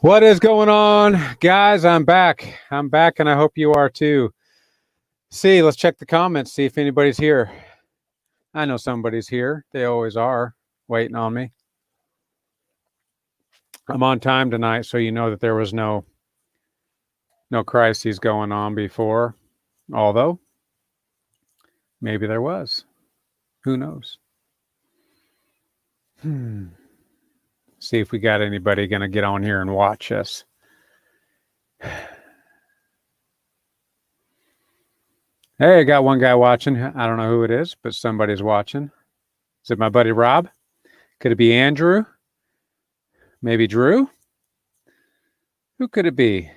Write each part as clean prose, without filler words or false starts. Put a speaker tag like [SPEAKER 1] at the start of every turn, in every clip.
[SPEAKER 1] What is going on, guys? I'm back, and I hope you are too. Let's check the comments, see if anybody's here. I know somebody's here. They always are, waiting on me. I'm on time tonight, so you know that there was no crises going on before. Although, maybe there was. Who knows? See if we got anybody going to get on here and watch us. Hey, I got one guy watching. I don't know who it is, but somebody's watching. Is it my buddy Rob? Could it be Andrew? Maybe Drew? Who could it be?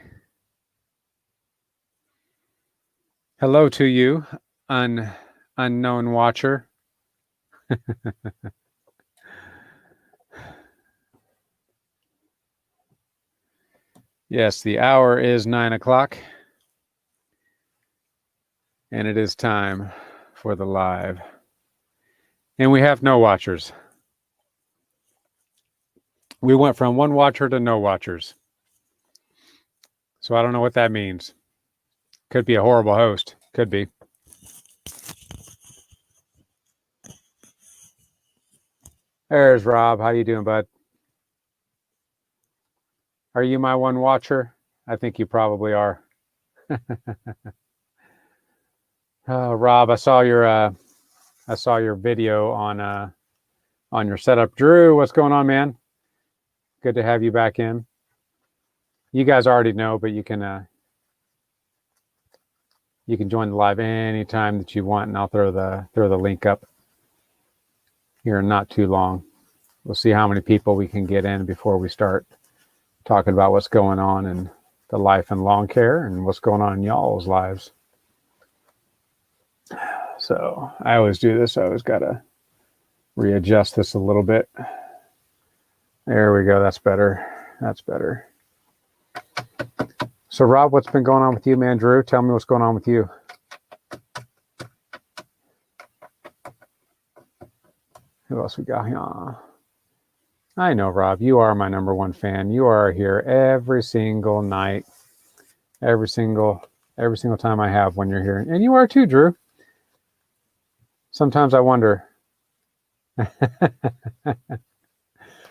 [SPEAKER 1] Hello to you, unknown watcher. Yes, the hour is 9 o'clock. And it is time for the live. And we have no watchers. We went from one watcher to no watchers. So I don't know what that means. Could be a horrible host. Could be. There's Rob. How you doing, bud? Are you my one watcher? I think you probably are. Rob, I saw your video on your setup. Drew, what's going on, man? Good to have you back in. You guys already know, but you can join the live anytime that you want, and I'll throw the link up here in not too long. We'll see how many people we can get in before we start talking about what's going on in the life and lawn care and what's going on in y'all's lives. So I always do this. I always got to readjust this a little bit. There we go. That's better. That's better. So Rob, what's been going on with you, man? Drew, tell me what's going on with you. Who else we got here? I know, Rob, you are my number one fan. You are here every single night, every single time I have when you're here. And you are too, Drew. Sometimes I wonder.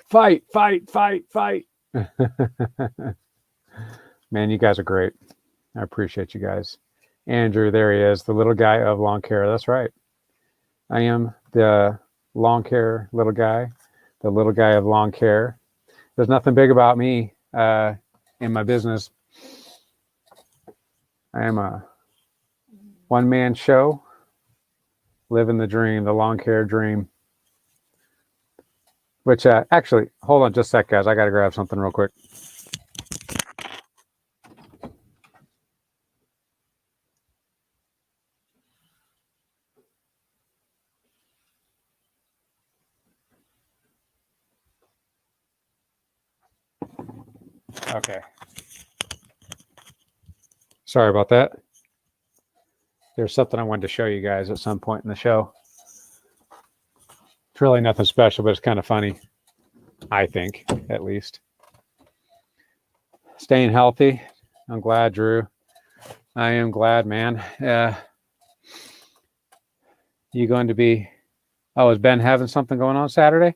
[SPEAKER 1] Fight. Man, you guys are great. I appreciate you guys. Andrew, there he is, the little guy of lawn care. That's right. I am the lawn care little guy, the little guy of lawn care. There's nothing big about me in my business. I am a one-man show, living the dream, the lawn care dream. Which actually, hold on just a sec, guys. I got to grab something real quick. Okay. Sorry about that. There's something I wanted to show you guys at some point in the show. It's really nothing special, but it's kind of funny. I think, at least. Staying healthy. I'm glad, Drew. I am glad, man. You going to be? Oh, is Ben having something going on Saturday?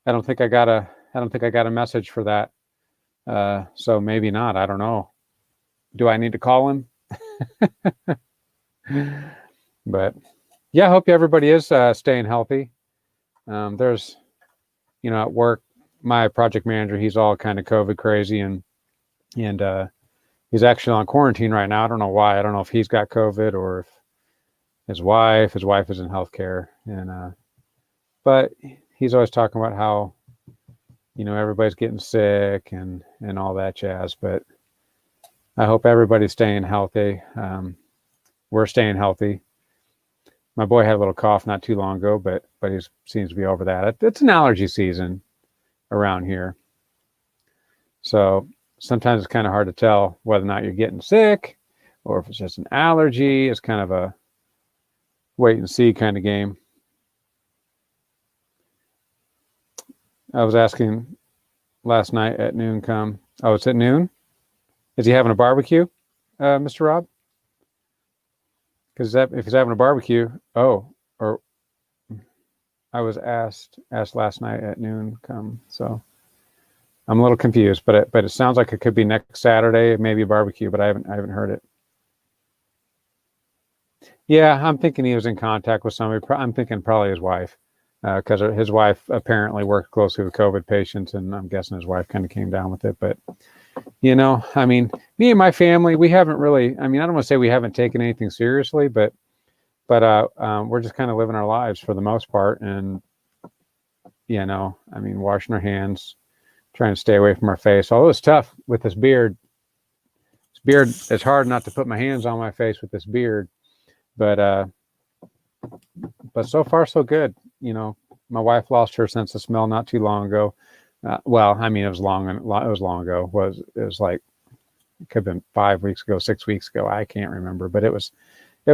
[SPEAKER 1] I don't think I got a message for that. So maybe not. I don't know. Do I need to call him? But yeah, I hope everybody is staying healthy. There's, at work, my project manager, he's all kind of COVID crazy, and he's actually on quarantine right now. I don't know why. I don't know if he's got COVID or if his wife is in healthcare, and but he's always talking about how everybody's getting sick and all that jazz. But I hope everybody's staying healthy. We're staying healthy. My boy had a little cough not too long ago, but he seems to be over that. It's an allergy season around here, so sometimes it's kind of hard to tell whether or not you're getting sick or if it's just an allergy. It's kind of a wait and see kind of game. I was asking last night at noon come. Oh, it's at noon? Is he having a barbecue, Mr. Rob? Because if he's having a barbecue, or I was asked last night at noon come. So I'm a little confused, but it sounds like it could be next Saturday, maybe a barbecue, but I haven't heard it. Yeah, I'm thinking he was in contact with somebody. I'm thinking probably his wife, because his wife apparently worked closely with COVID patients, and I'm guessing his wife kind of came down with it. But I mean, me and my family, we haven't really. I mean, I don't want to say we haven't taken anything seriously, but we're just kind of living our lives for the most part, and I mean, washing our hands, trying to stay away from our face. Although it's tough with this beard. It's hard not to put my hands on my face with this beard. But so far so good. My wife lost her sense of smell not too long ago. Well, I mean, it was long ago. It was like, it could have been 5 weeks ago, 6 weeks ago. I can't remember, but it was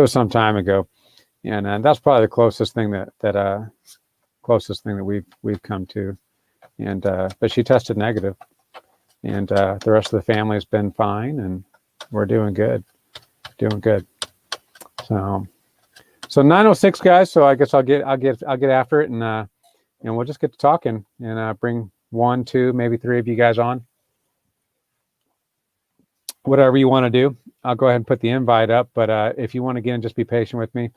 [SPEAKER 1] some time ago. And that's probably the closest thing that we've come to. And but she tested negative, and the rest of the family has been fine, and we're doing good. So 9:06, guys. So I guess I'll get after it, and we'll just get to talking, and bring 1, 2, maybe 3 of you guys on. Whatever you want to do, I'll go ahead and put the invite up. But if you want to get in, just be patient with me.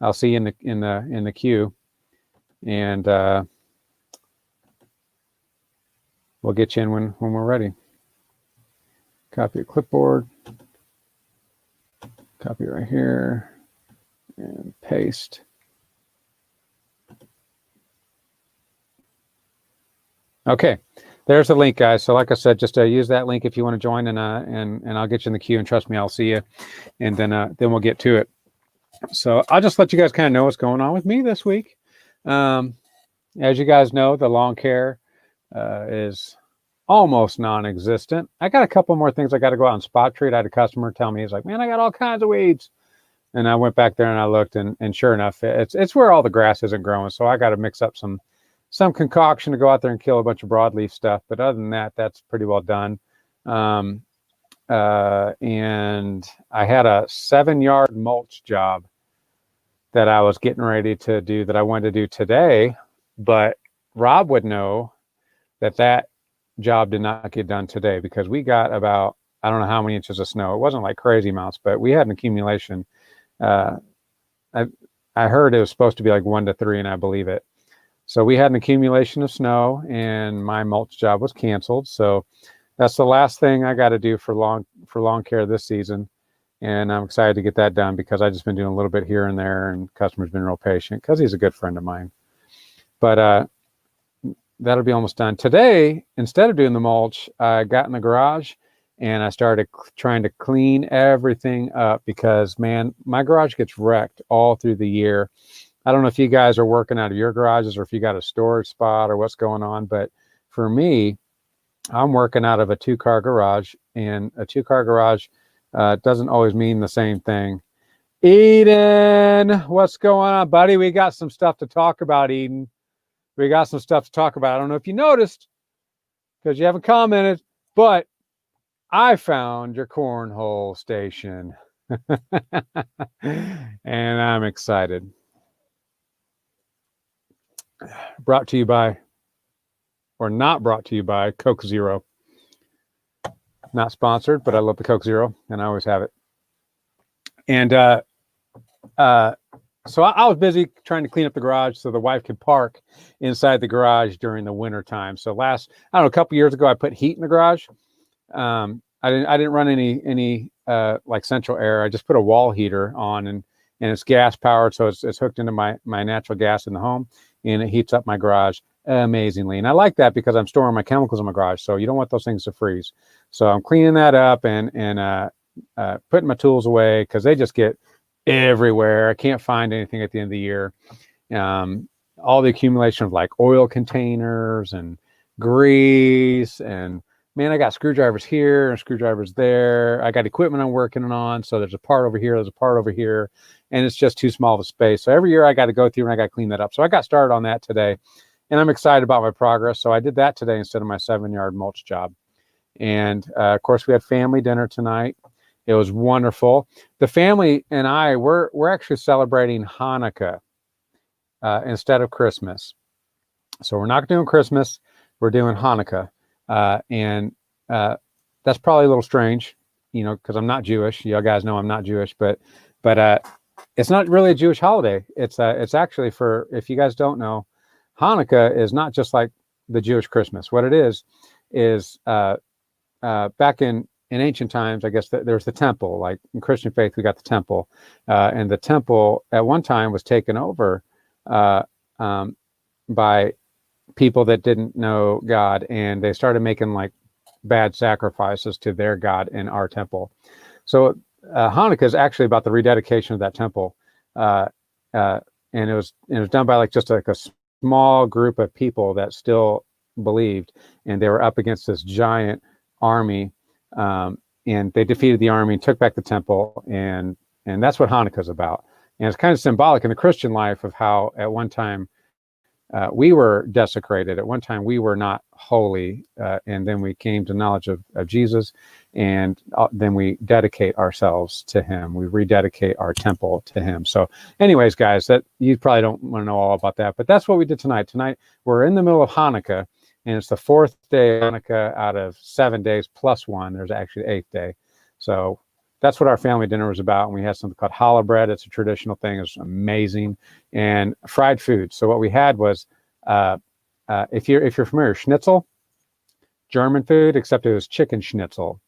[SPEAKER 1] I'll see you in the queue, and we'll get you in when we're ready. Copy a clipboard. Copy right here. And paste. Okay, there's the link, guys. So like I said, just use that link if you want to join, and I'll get you in the queue, and trust me, I'll see you, and then we'll get to it. So I'll just let you guys kind of know what's going on with me this week. As you guys know, the lawn care is almost non-existent. I got a couple more things I got to go out and spot treat. I had a customer tell me, he's like, man, I got all kinds of weeds. And I went back there and I looked, and sure enough, it's where all the grass isn't growing. So I got to mix up some concoction to go out there and kill a bunch of broadleaf stuff. But other than that, that's pretty well done. And I had a 7-yard mulch job that I was getting ready to do, that I wanted to do today, but Rob would know that job did not get done today, because we got about, I don't know how many inches of snow. It wasn't like crazy amounts, but we had an accumulation. I heard it was supposed to be like 1 to 3, and I believe it. So we had an accumulation of snow, and my mulch job was canceled. So that's the last thing I got to do for lawn care this season. And I'm excited to get that done, because I've just been doing a little bit here and there, and customer's been real patient because he's a good friend of mine. But that'll be almost done. Today, instead of doing the mulch, I got in the garage and I started trying to clean everything up, because, man, my garage gets wrecked all through the year. I don't know if you guys are working out of your garages, or if you got a storage spot, or what's going on. But for me, I'm working out of a 2-car garage, and a 2-car garage doesn't always mean the same thing. Eden, what's going on, buddy? We got some stuff to talk about, Eden. We got some stuff to talk about. I don't know if you noticed, because you haven't commented, but I found your cornhole station. And I'm excited. Brought to you by, or not brought to you by, Coke Zero. Not sponsored, but I love the Coke Zero, and I always have it. And so I was busy trying to clean up the garage so the wife could park inside the garage during the winter time. So a couple years ago, I put heat in the garage. I didn't run any like central air. I just put a wall heater on, and it's gas powered, so it's hooked into my natural gas in the home, and it heats up my garage amazingly. And I like that, because I'm storing my chemicals in my garage, so you don't want those things to freeze. So I'm cleaning that up and putting my tools away, because they just get everywhere. I can't find anything at the end of the year. All the accumulation of like oil containers and grease, and man, I got screwdrivers here and screwdrivers there. I got equipment I'm working on. So there's a part over here, there's a part over here, and it's just too small of a space. So every year I got to go through and I got to clean that up. So I got started on that today. and I'm excited about my progress. So I did that today instead of my 7-yard mulch job. And of course, we had family dinner tonight. It was wonderful. The family and I, we're actually celebrating Hanukkah instead of Christmas. So we're not doing Christmas. We're doing Hanukkah. And that's probably a little strange, because I'm not Jewish. You guys know I'm not Jewish, but it's not really a Jewish holiday. It's actually, for, if you guys don't know, Hanukkah is not just like the Jewish Christmas. What it is back in ancient times, I guess there was the temple. Like in Christian faith, we got the temple, and the temple at one time was taken over by people that didn't know God, and they started making like bad sacrifices to their God in our temple. So Hanukkah is actually about the rededication of that temple, and it was done by just like a small group of people that still believed, and they were up against this giant army, and they defeated the army and took back the temple, and that's what Hanukkah is about. And it's kind of symbolic in the Christian life of how at one time we were desecrated. At one time we were not holy, and then we came to knowledge of Jesus, and then we dedicate ourselves to him. We rededicate our temple to him. So anyways, guys, that you probably don't want to know all about that, but that's what we did tonight. Tonight we're in the middle of Hanukkah, and it's the 4th day of Hanukkah out of 7 days plus 1. There's actually the 8th day. So that's what our family dinner was about. And we had something called challah bread. It's a traditional thing. It's amazing. And fried food. So what we had was, if you're familiar, schnitzel, German food, except it was chicken schnitzel.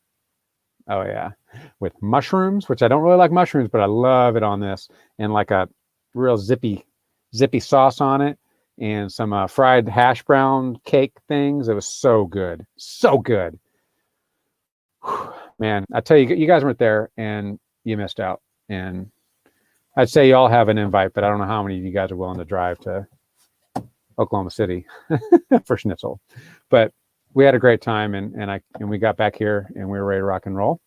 [SPEAKER 1] Oh yeah, with mushrooms, which I don't really like mushrooms, but I love it on this, and like a real zippy sauce on it, and some fried hash brown cake things. It was so good, so good. Whew, man, I tell you, you guys weren't there, and you missed out. And I'd say you all have an invite, but I don't know how many of you guys are willing to drive to Oklahoma City for schnitzel. But we had a great time, and we got back here, and we were ready to rock and roll.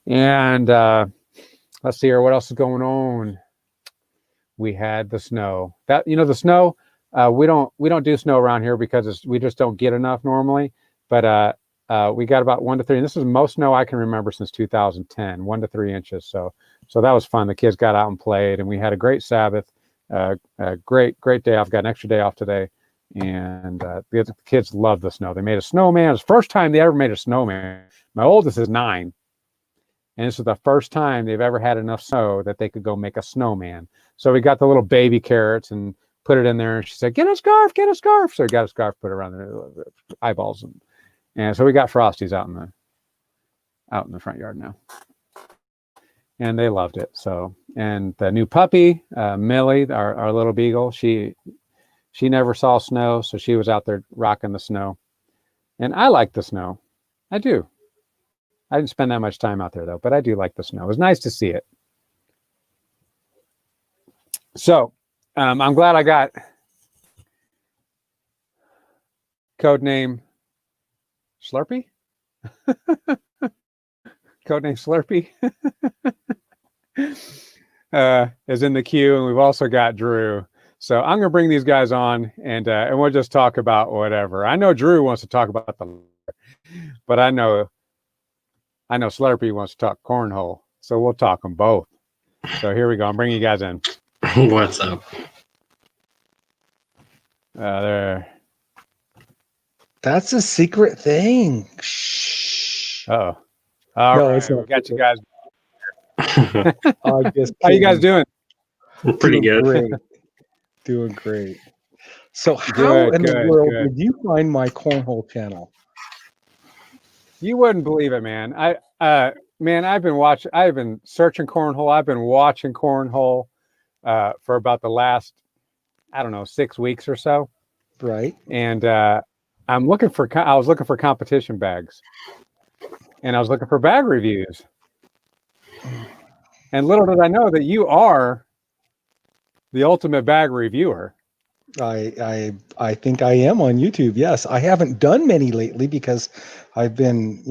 [SPEAKER 1] And let's see here, what else is going on? We had the snow. The snow. We don't do snow around here because we just don't get enough normally. But we got about 1 to 3, and this is the most snow I can remember since 2010, 1 to 3 inches. So that was fun. The kids got out and played, and we had a great Sabbath. A great day off. Got an extra day off today. And the kids love the snow. They made a snowman. It was the first time they ever made a snowman. My oldest is 9, and this is the first time they've ever had enough snow that they could go make a snowman. So we got the little baby carrots and put it in there, and she said, "Get a scarf, get a scarf." So we got a scarf, put it around their eyeballs, and so we got Frosties out in the front yard now, and they loved it. So, and the new puppy, Millie, our little beagle, she never saw snow, so she was out there rocking the snow. And I like the snow. I do. I didn't spend that much time out there, though, but I do like the snow. It was nice to see it. So I'm glad I got codename Slurpee. Codename Slurpee is in the queue, and we've also got Drew. So I'm going to bring these guys on, and we'll just talk about whatever. I know Drew wants to talk about but I know Slurpee wants to talk cornhole. So we'll talk them both. So here we go. I'm bringing you guys in.
[SPEAKER 2] What's up?
[SPEAKER 1] There.
[SPEAKER 3] That's a secret thing. Shh.
[SPEAKER 1] Oh. All
[SPEAKER 3] No,
[SPEAKER 1] right.
[SPEAKER 3] it's not
[SPEAKER 1] We got you
[SPEAKER 3] secret.
[SPEAKER 1] guys.
[SPEAKER 3] How
[SPEAKER 1] you guys doing?
[SPEAKER 2] Pretty good.
[SPEAKER 3] Great. Doing great. So how in the world did you find my cornhole channel?
[SPEAKER 1] You wouldn't believe it, man. I've been searching cornhole. I've been watching cornhole for about the last, 6 weeks or so.
[SPEAKER 3] Right.
[SPEAKER 1] And I was looking for competition bags, and I was looking for bag reviews. And little did I know that you are the ultimate bag reviewer.
[SPEAKER 3] I think I am on YouTube. Yes, I haven't done many lately because I've been,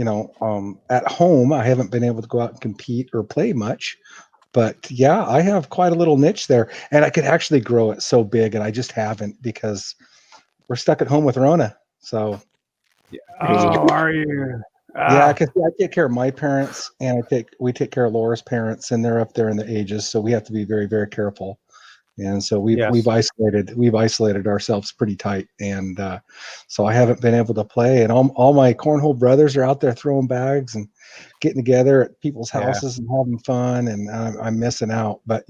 [SPEAKER 3] at home. I haven't been able to go out and compete or play much. But yeah, I have quite a little niche there, and I could actually grow it so big, and I just haven't because, we're stuck at home with Rona. So
[SPEAKER 1] Oh, are you?
[SPEAKER 3] yeah, because I take care of my parents, and we take care of Laura's parents, and they're up there in the ages, so we have to be very, very careful. And so we've
[SPEAKER 1] Yes.
[SPEAKER 3] we've isolated ourselves pretty tight, and so I haven't been able to play. And all my cornhole brothers are out there throwing bags and getting together at people's
[SPEAKER 1] Yeah.
[SPEAKER 3] houses and having fun, and I'm missing out. But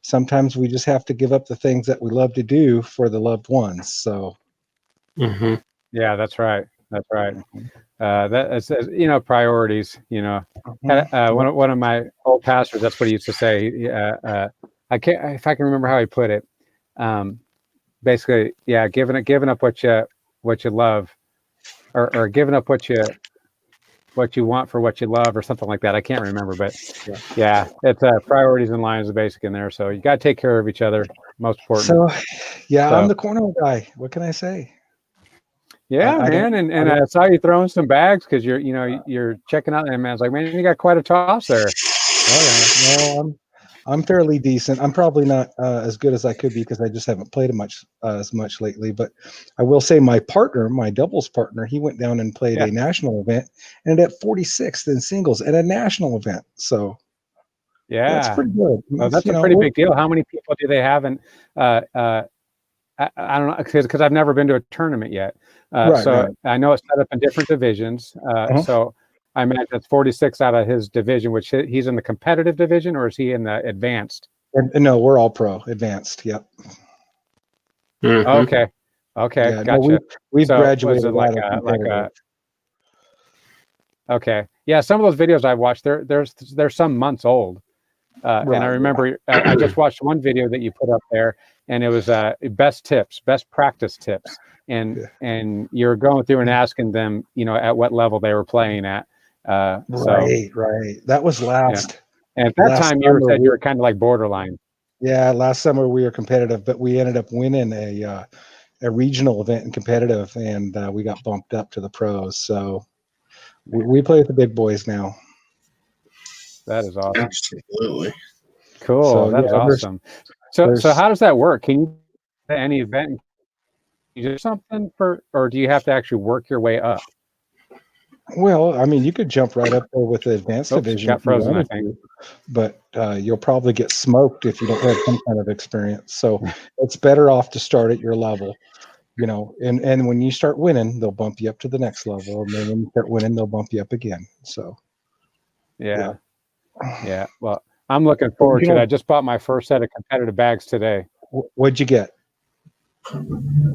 [SPEAKER 3] sometimes we just have to give up the things that we love to do for the loved ones. So
[SPEAKER 2] hmm
[SPEAKER 1] Yeah, that's right. That's right. That's priorities. One of my old pastors, that's what he used to say. I can't, if I can remember how he put it. Basically, yeah, giving up what you love, or giving up what you want for what you love, or something like that. I can't remember, but yeah, it's priorities and lines of basic in there. So you got to take care of each other. Most important.
[SPEAKER 3] So yeah,
[SPEAKER 1] So-
[SPEAKER 3] I'm the cornhole guy. What can I say?
[SPEAKER 1] Yeah,
[SPEAKER 3] I
[SPEAKER 1] man,
[SPEAKER 3] don't-
[SPEAKER 1] and I saw you throwing some bags because you're checking out, and man's like, man, you got quite a toss there.
[SPEAKER 3] Oh yeah, no, I'm fairly decent. I'm probably not as good as I could be because I just haven't played as much lately. But I will say my partner, my doubles partner, he went down and played a national event and at 46th in singles at a national event. So
[SPEAKER 1] Yeah,
[SPEAKER 3] that's pretty good.
[SPEAKER 1] well, that's a pretty big deal. How many people do they have? And I don't know, because I've never been to a tournament yet. Right. I know it's set up in different divisions. So I imagine it's 46 out of his division, which he's in the competitive division, or is he in the advanced?
[SPEAKER 3] No, we're all pro advanced. Yep.
[SPEAKER 1] Okay.
[SPEAKER 3] Yeah,
[SPEAKER 1] Gotcha.
[SPEAKER 3] No, we've graduated
[SPEAKER 1] Okay. Yeah, some of those videos I watched, they're some months old. And I remember I just watched one video that you put up there, and it was best practice tips, and you're going through and asking them, at what level they were playing at.
[SPEAKER 3] Right. That was last.
[SPEAKER 1] Yeah. And at that time, you said you were kind of like borderline.
[SPEAKER 3] Yeah, last summer we were competitive, but we ended up winning a regional event in competitive, and we got bumped up to the pros. So we play with the big boys now.
[SPEAKER 1] That is awesome.
[SPEAKER 2] Absolutely.
[SPEAKER 1] Cool. So, that's awesome. So how does that work? Can you any event you do something or do you have to actually work your way up?
[SPEAKER 3] Well, I mean, you could jump right up there with the advanced division.
[SPEAKER 1] Got frozen, I think.
[SPEAKER 3] But you'll probably get smoked if you don't have some kind of experience. So it's better off to start at your level, and when you start winning, they'll bump you up to the next level. And then when you start winning, they'll bump you up again. So
[SPEAKER 1] yeah. Well, I'm looking forward to it. I just bought my first set of competitive bags today.
[SPEAKER 3] What'd you get?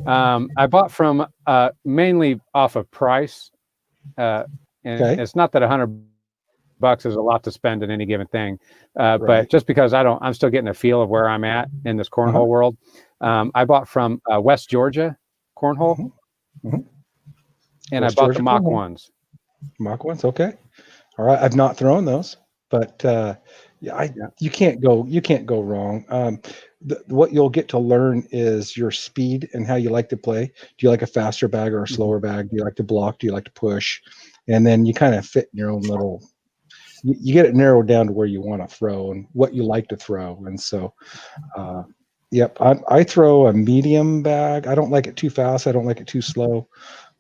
[SPEAKER 1] I bought from mainly off of price. And it's not that $100 is a lot to spend in any given thing, but just because I'm still getting a feel of where I'm at in this cornhole world. I bought from West Georgia Cornhole, and
[SPEAKER 3] West
[SPEAKER 1] I bought
[SPEAKER 3] Georgia
[SPEAKER 1] the Mach
[SPEAKER 3] cornhole.
[SPEAKER 1] 1s.
[SPEAKER 3] Mach 1s, okay. All right, I've not thrown those, but you can't go wrong. What you'll get to learn is your speed and how you like to play. Do you like a faster bag or a slower bag? Do you like to block? Do you like to push? And then you kind of fit in your own little. You get it narrowed down to where you want to throw and what you like to throw. And so, I throw a medium bag. I don't like it too fast. I don't like it too slow.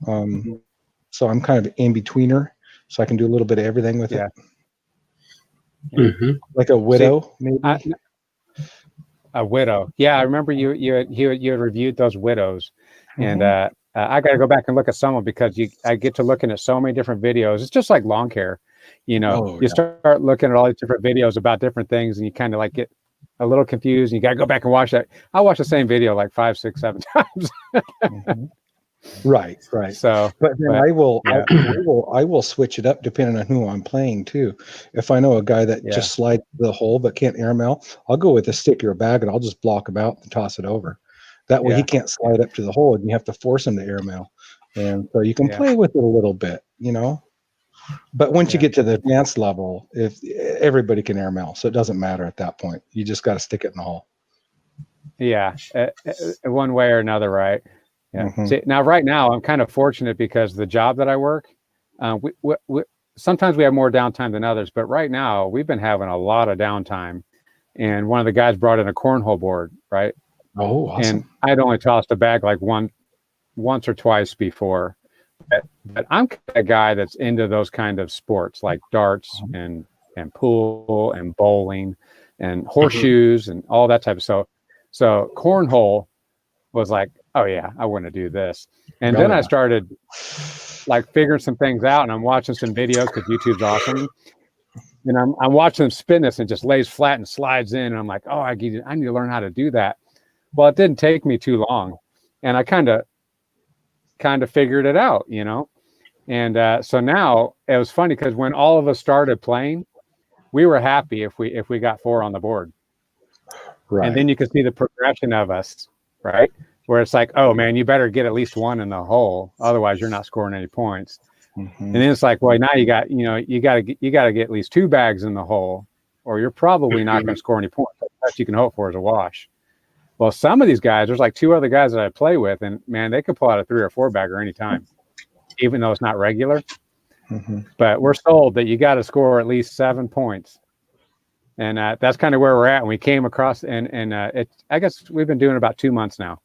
[SPEAKER 3] So I'm kind of an in-betweener. So I can do a little bit of everything with it. Like a Widow, maybe.
[SPEAKER 1] A Widow. Yeah, I remember you had reviewed those Widows, and I got to go back and look at some of them because I get to looking at so many different videos. It's just like lawn care, you start looking at all these different videos about different things, and you kind of like get a little confused. And you got to go back and watch that. I watch the same video like 5, 6, 7 times.
[SPEAKER 3] Right.
[SPEAKER 1] So,
[SPEAKER 3] but then I will switch it up depending on who I'm playing too. If I know a guy that just slides the hole but can't airmail, I'll go with a stick or a bag and I'll just block him out and toss it over. That way he can't slide up to the hole, and you have to force him to airmail. And so you can play with it a little bit, But once you get to the advanced level, if everybody can airmail, so it doesn't matter at that point. You just got to stick it in the hole.
[SPEAKER 1] Yeah, one way or another, right? Yeah. See, now, right now, I'm kind of fortunate because the job that I work, we sometimes we have more downtime than others, but right now we've been having a lot of downtime. And one of the guys brought in a cornhole board, right?
[SPEAKER 3] Oh, awesome.
[SPEAKER 1] And I'd only tossed a bag like one once or twice before, but I'm a guy that's into those kind of sports like darts and pool and bowling and horseshoes and all that type of stuff. So cornhole was like, oh yeah, I want to do this. And then I started like figuring some things out, and I'm watching some videos because YouTube's awesome. And I'm watching them spin this and it just lays flat and slides in. And I'm like, oh, I need to learn how to do that. Well, it didn't take me too long, and I kind of figured it out, you know. And so now it was funny because when all of us started playing, we were happy if we got 4 on the board.
[SPEAKER 3] Right.
[SPEAKER 1] And then you could see the progression of us, right? Where it's like, oh man, you better get at least 1 in the hole, otherwise you're not scoring any points. And then it's like, well, now you got to get at least 2 bags in the hole, or you're probably not going to score any points. The best you can hope for is a wash. Well, some of these guys, there's like 2 other guys that I play with, and man, they could pull out a 3 or 4 bagger anytime, even though it's not regular. But we're sold that you got to score at least 7 points. And that's kind of where we're at. And we came across, and I guess we've been doing about 2 months now,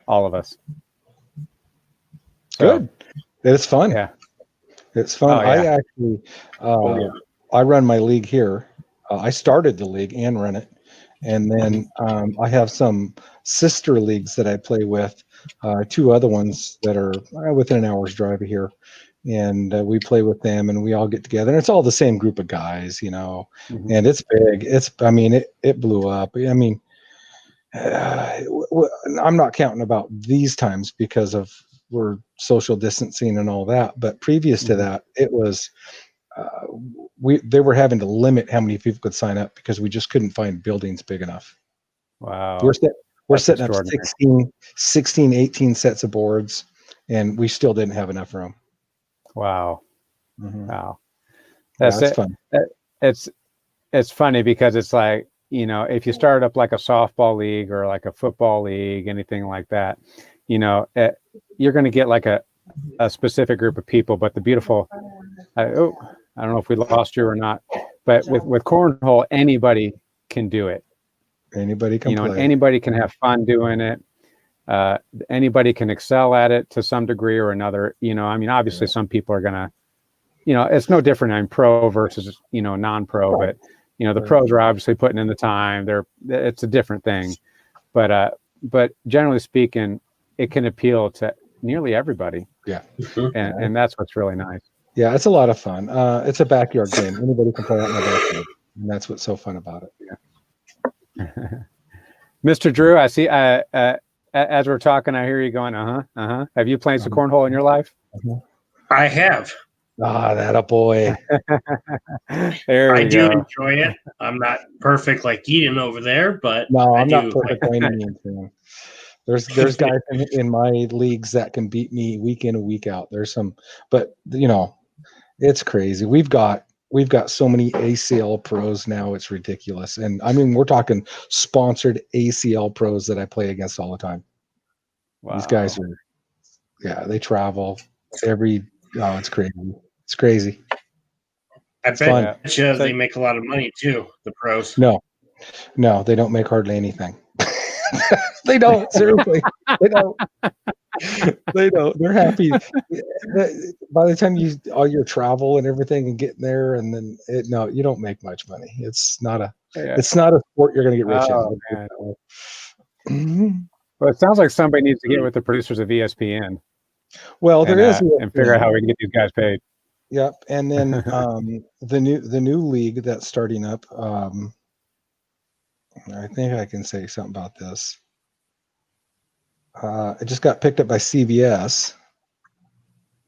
[SPEAKER 1] all of us.
[SPEAKER 3] Good. It's fun.
[SPEAKER 1] Yeah.
[SPEAKER 3] It's fun.
[SPEAKER 1] Oh, yeah.
[SPEAKER 3] I actually, I run my league here. I started the league and run it. And then I have some sister leagues that I play with, 2 other ones that are within an hour's drive of here. And we play with them, and we all get together. And it's all the same group of guys, you know. And it's big. It blew up. I mean, I'm not counting about these times because we're social distancing and all that. But previous to that, it was they were having to limit how many people could sign up because we just couldn't find buildings big enough.
[SPEAKER 1] Wow.
[SPEAKER 3] We're setting up 16, 18 sets of boards, and we still didn't have enough room.
[SPEAKER 1] Wow. Wow.
[SPEAKER 3] That's fun.
[SPEAKER 1] It's funny because it's like, you know, if you start up like a softball league or like a football league, anything like that, you know, you're going to get like a specific group of people. But the beautiful, I don't know if we lost you or not, but with cornhole, anybody can do it.
[SPEAKER 3] Anybody can play.
[SPEAKER 1] And anybody can have fun doing it. Anybody can excel at it to some degree or another. You know, I mean, obviously some people are going to, you know, it's no different in pro versus, you know, non-pro, but, you know, the pros are obviously putting in the time. It's a different thing. But generally speaking, it can appeal to nearly everybody.
[SPEAKER 3] Yeah.
[SPEAKER 1] And that's what's really nice.
[SPEAKER 3] Yeah, it's a lot of fun. It's a backyard game. Anybody can play out in the backyard. And that's what's so fun about it.
[SPEAKER 1] Yeah. Mr. Drew, I see, as we're talking, I hear you going, Have you played some cornhole in your life?
[SPEAKER 2] I have.
[SPEAKER 3] That a boy.
[SPEAKER 2] I do enjoy it. I'm not perfect like Eden over there, but
[SPEAKER 3] no, I'm not perfect by any means. There's guys in my leagues that can beat me week in and week out. There's some, but you know, it's crazy. We've got so many ACL pros now. It's ridiculous. And I mean, we're talking sponsored ACL pros that I play against all the time. Wow. These guys they travel it's crazy. It's crazy.
[SPEAKER 2] I bet they make a lot of money too, the pros.
[SPEAKER 3] No, they don't make hardly anything. They don't. Seriously, they don't. They don't. They're happy. By the time all your travel and everything and getting there, and then you don't make much money. It's not a sport you're going to get rich in.
[SPEAKER 1] Well, it sounds like somebody needs to get with the producers of ESPN.
[SPEAKER 3] Well, there is
[SPEAKER 1] and figure out how we can get these guys paid.
[SPEAKER 3] Yep, and then the new league that's starting up. I think I can say something about this. It just got picked up by CBS.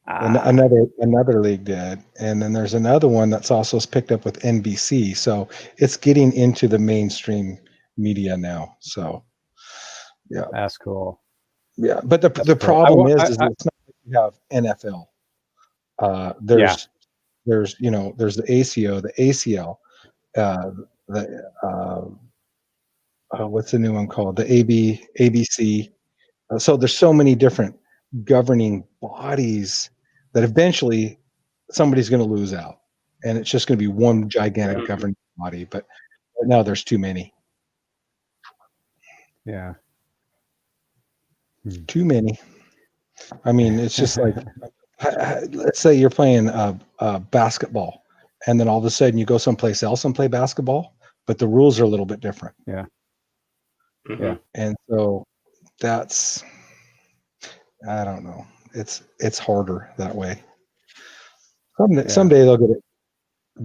[SPEAKER 3] Another league did, and then there's another one that's also picked up with NBC. So it's getting into the mainstream media now. So yeah,
[SPEAKER 1] that's cool.
[SPEAKER 3] Yeah, but the problem is it's not like you have NFL. There's the ACO, the ACL, what's the new one called? The ABC. So there's so many different governing bodies that eventually somebody's going to lose out, and it's just going to be one gigantic governing body. But right now there's too many.
[SPEAKER 1] Yeah.
[SPEAKER 3] Too many. I mean, it's just like, let's say you're playing basketball, and then all of a sudden you go someplace else and play basketball, but the rules are a little bit different.
[SPEAKER 1] Yeah.
[SPEAKER 2] Mhm.
[SPEAKER 1] Yeah.
[SPEAKER 3] And so that's, I don't know. It's harder that way. Someday they'll get it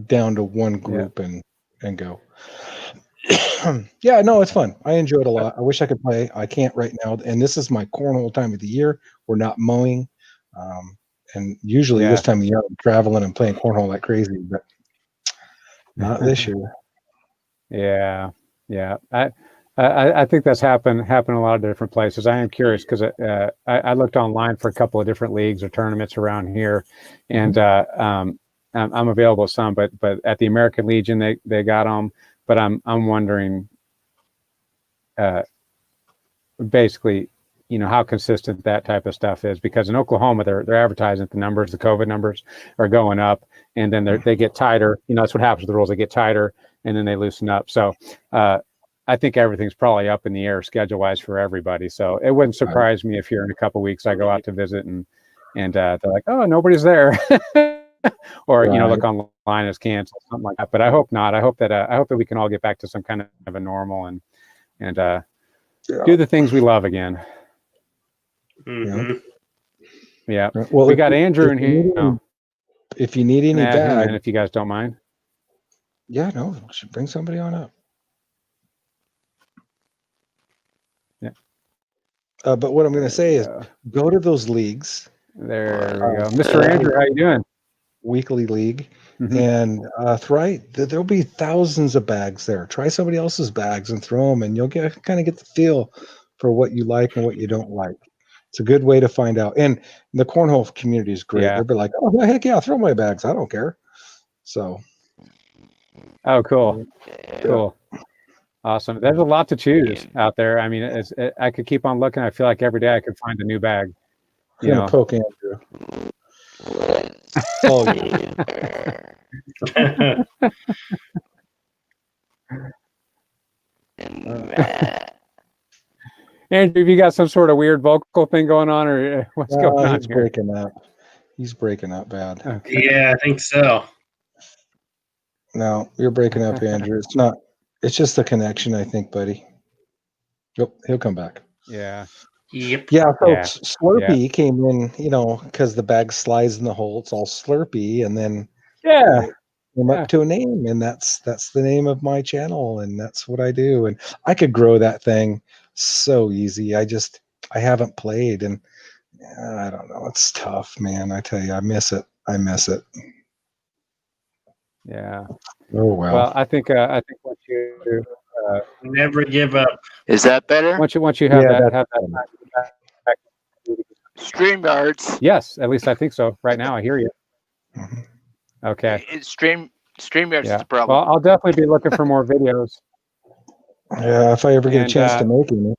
[SPEAKER 3] down to one group and go. Yeah, no, it's fun. I enjoy it a lot. I wish I could play. I can't right now. And this is my cornhole time of the year. We're not mowing. And usually this time of the year I'm traveling and playing cornhole like crazy, but not this year.
[SPEAKER 1] Yeah. Yeah. I think that's happened a lot of different places. I am curious because I looked online for a couple of different leagues or tournaments around here, and I'm available at some, but at the American Legion they got them. But I'm wondering, basically, how consistent that type of stuff is, because in Oklahoma they're advertising that the COVID numbers are going up, and then they get tighter. That's what happens with the rules. They get tighter and then they loosen up. So I think everything's probably up in the air schedule wise for everybody. So it wouldn't surprise me if here in a couple of weeks I go out to visit and they're like, oh, nobody's there. Or look online, it's canceled, something like that. But I hope not. I hope that we can all get back to some kind of a normal and do the things we love again.
[SPEAKER 2] Mm-hmm.
[SPEAKER 1] Yeah.
[SPEAKER 3] Well,
[SPEAKER 1] we got Andrew in here.
[SPEAKER 3] If you need any bag,
[SPEAKER 1] if you guys don't mind.
[SPEAKER 3] Yeah, no, should bring somebody on up.
[SPEAKER 1] Yeah.
[SPEAKER 3] But what I'm going to say is, go to those leagues.
[SPEAKER 1] There we go, Mr. Andrew. How you doing?
[SPEAKER 3] Weekly league, and there'll be thousands of bags there. Try somebody else's bags and throw them, and you'll kind of get the feel for what you like and what you don't like. It's a good way to find out. And the cornhole community is great. They'll be like, oh heck yeah, throw my bags. I don't care. So.
[SPEAKER 1] Oh, cool. Cool. Awesome. There's a lot to choose out there. I mean, I could keep on looking. I feel like every day I could find a new bag.
[SPEAKER 3] I'm gonna poke Andrew. Oh,
[SPEAKER 1] Andrew, have you got some sort of weird vocal thing going on, or what's going on?
[SPEAKER 3] He's breaking up. He's breaking up bad.
[SPEAKER 2] Okay. Yeah, I think so.
[SPEAKER 3] No, you're breaking up, Andrew. It's not. It's just the connection, I think, buddy. He'll come back.
[SPEAKER 1] Yeah.
[SPEAKER 2] Yep.
[SPEAKER 3] Yeah. So Slurpee came in, because the bag slides in the hole. It's all Slurpee, and then came up to a name, and that's the name of my channel, and that's what I do. And I could grow that thing so easy. I haven't played, and I don't know. It's tough, man. I tell you, I miss it.
[SPEAKER 1] Yeah.
[SPEAKER 3] Oh wow.
[SPEAKER 1] Well, I think once you
[SPEAKER 2] never give up.
[SPEAKER 4] Is that better?
[SPEAKER 1] Once you have that
[SPEAKER 4] StreamYards.
[SPEAKER 1] Yes, at least I think so. Right now, I hear you. Okay.
[SPEAKER 4] StreamYards is the problem.
[SPEAKER 1] Well, I'll definitely be looking for more videos.
[SPEAKER 3] Yeah, if I ever get a chance to make it.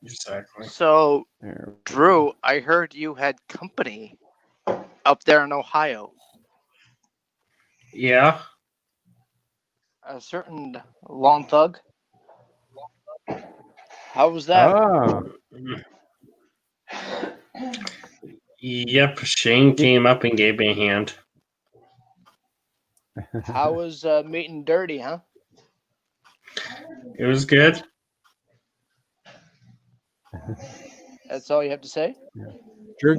[SPEAKER 2] Exactly.
[SPEAKER 4] So, Drew, I heard you had company up there in Ohio.
[SPEAKER 2] Yeah.
[SPEAKER 4] A certain Long Thug. How was that?
[SPEAKER 1] Oh.
[SPEAKER 2] Yep. Shane came up and gave me a hand.
[SPEAKER 4] How was meeting Dirty, huh?
[SPEAKER 2] It was good.
[SPEAKER 4] That's all you have to say?
[SPEAKER 1] Drew.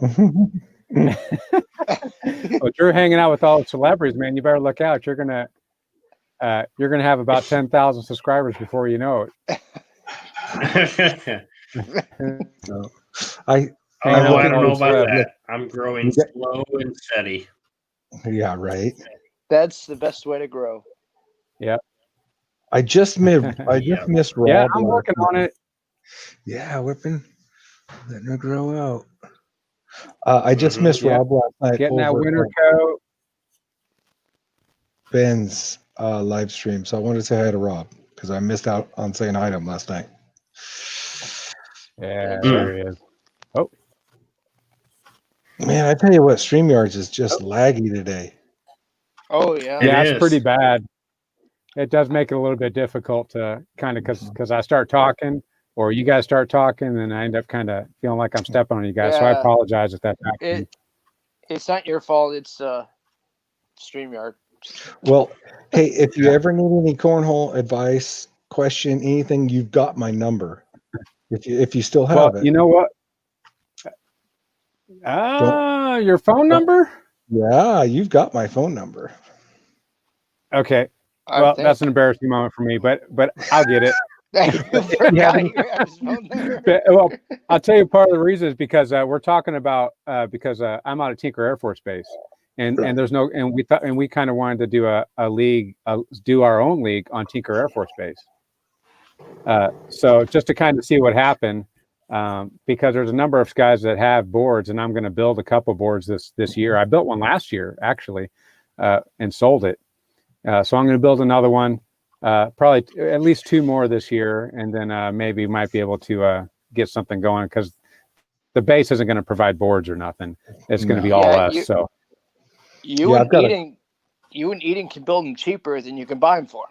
[SPEAKER 1] Well, Drew hanging out with all the celebrities, man. You better look out. You're gonna have about 10,000 subscribers before you know it.
[SPEAKER 2] I don't know about that. I'm growing slow and steady.
[SPEAKER 3] Yeah, right.
[SPEAKER 4] That's the best way to grow.
[SPEAKER 1] Yeah.
[SPEAKER 3] I just missed Rob.
[SPEAKER 1] Yeah, I'm working on it.
[SPEAKER 3] Yeah, we've been letting her grow out. I just missed Rob last night.
[SPEAKER 1] Getting that winter coat.
[SPEAKER 3] Ben's live stream. So I wanted to say hi to Rob because I missed out on saying hi to him last night.
[SPEAKER 1] Yeah, there he is. Oh.
[SPEAKER 3] Man, I tell you what, StreamYards is just laggy today.
[SPEAKER 4] Oh, yeah.
[SPEAKER 1] Yeah, it's pretty bad. It does make it a little bit difficult to kind of, because I start talking or you guys start talking, and I end up kind of feeling like I'm stepping on you guys. So I
[SPEAKER 4] Yeah.
[SPEAKER 1] apologize if that's happening.
[SPEAKER 4] It's not your fault. It's StreamYard.
[SPEAKER 3] Well, hey, if you ever need any cornhole advice, question, anything, you've got my number. If you still have
[SPEAKER 1] Well,
[SPEAKER 3] it.
[SPEAKER 1] you know what? Your phone number?
[SPEAKER 3] Yeah, you've got my phone number.
[SPEAKER 1] Okay.
[SPEAKER 4] I
[SPEAKER 1] Well,
[SPEAKER 4] think.
[SPEAKER 1] that's an embarrassing moment for me, but I'll get it.
[SPEAKER 4] You forgot you had his phone number.
[SPEAKER 1] Well, I'll tell you part of the reason is because we're talking about because I'm out of Tinker Air Force Base, and
[SPEAKER 3] Right.
[SPEAKER 1] there's no, and we kind of wanted to do a league, do our own league on Tinker Air Force Base. So just to kind of see what happened, because there's a number of guys that have boards, and I'm going to build a couple boards this year. I built one last year actually, and sold it. So I'm going to build another one. Probably at least 2 more this year, and then maybe might be able to get something going, because the base isn't going to provide boards or nothing. It's going to be all
[SPEAKER 4] Yeah,
[SPEAKER 1] us. So
[SPEAKER 4] You and Eden can build them cheaper than you can buy them for.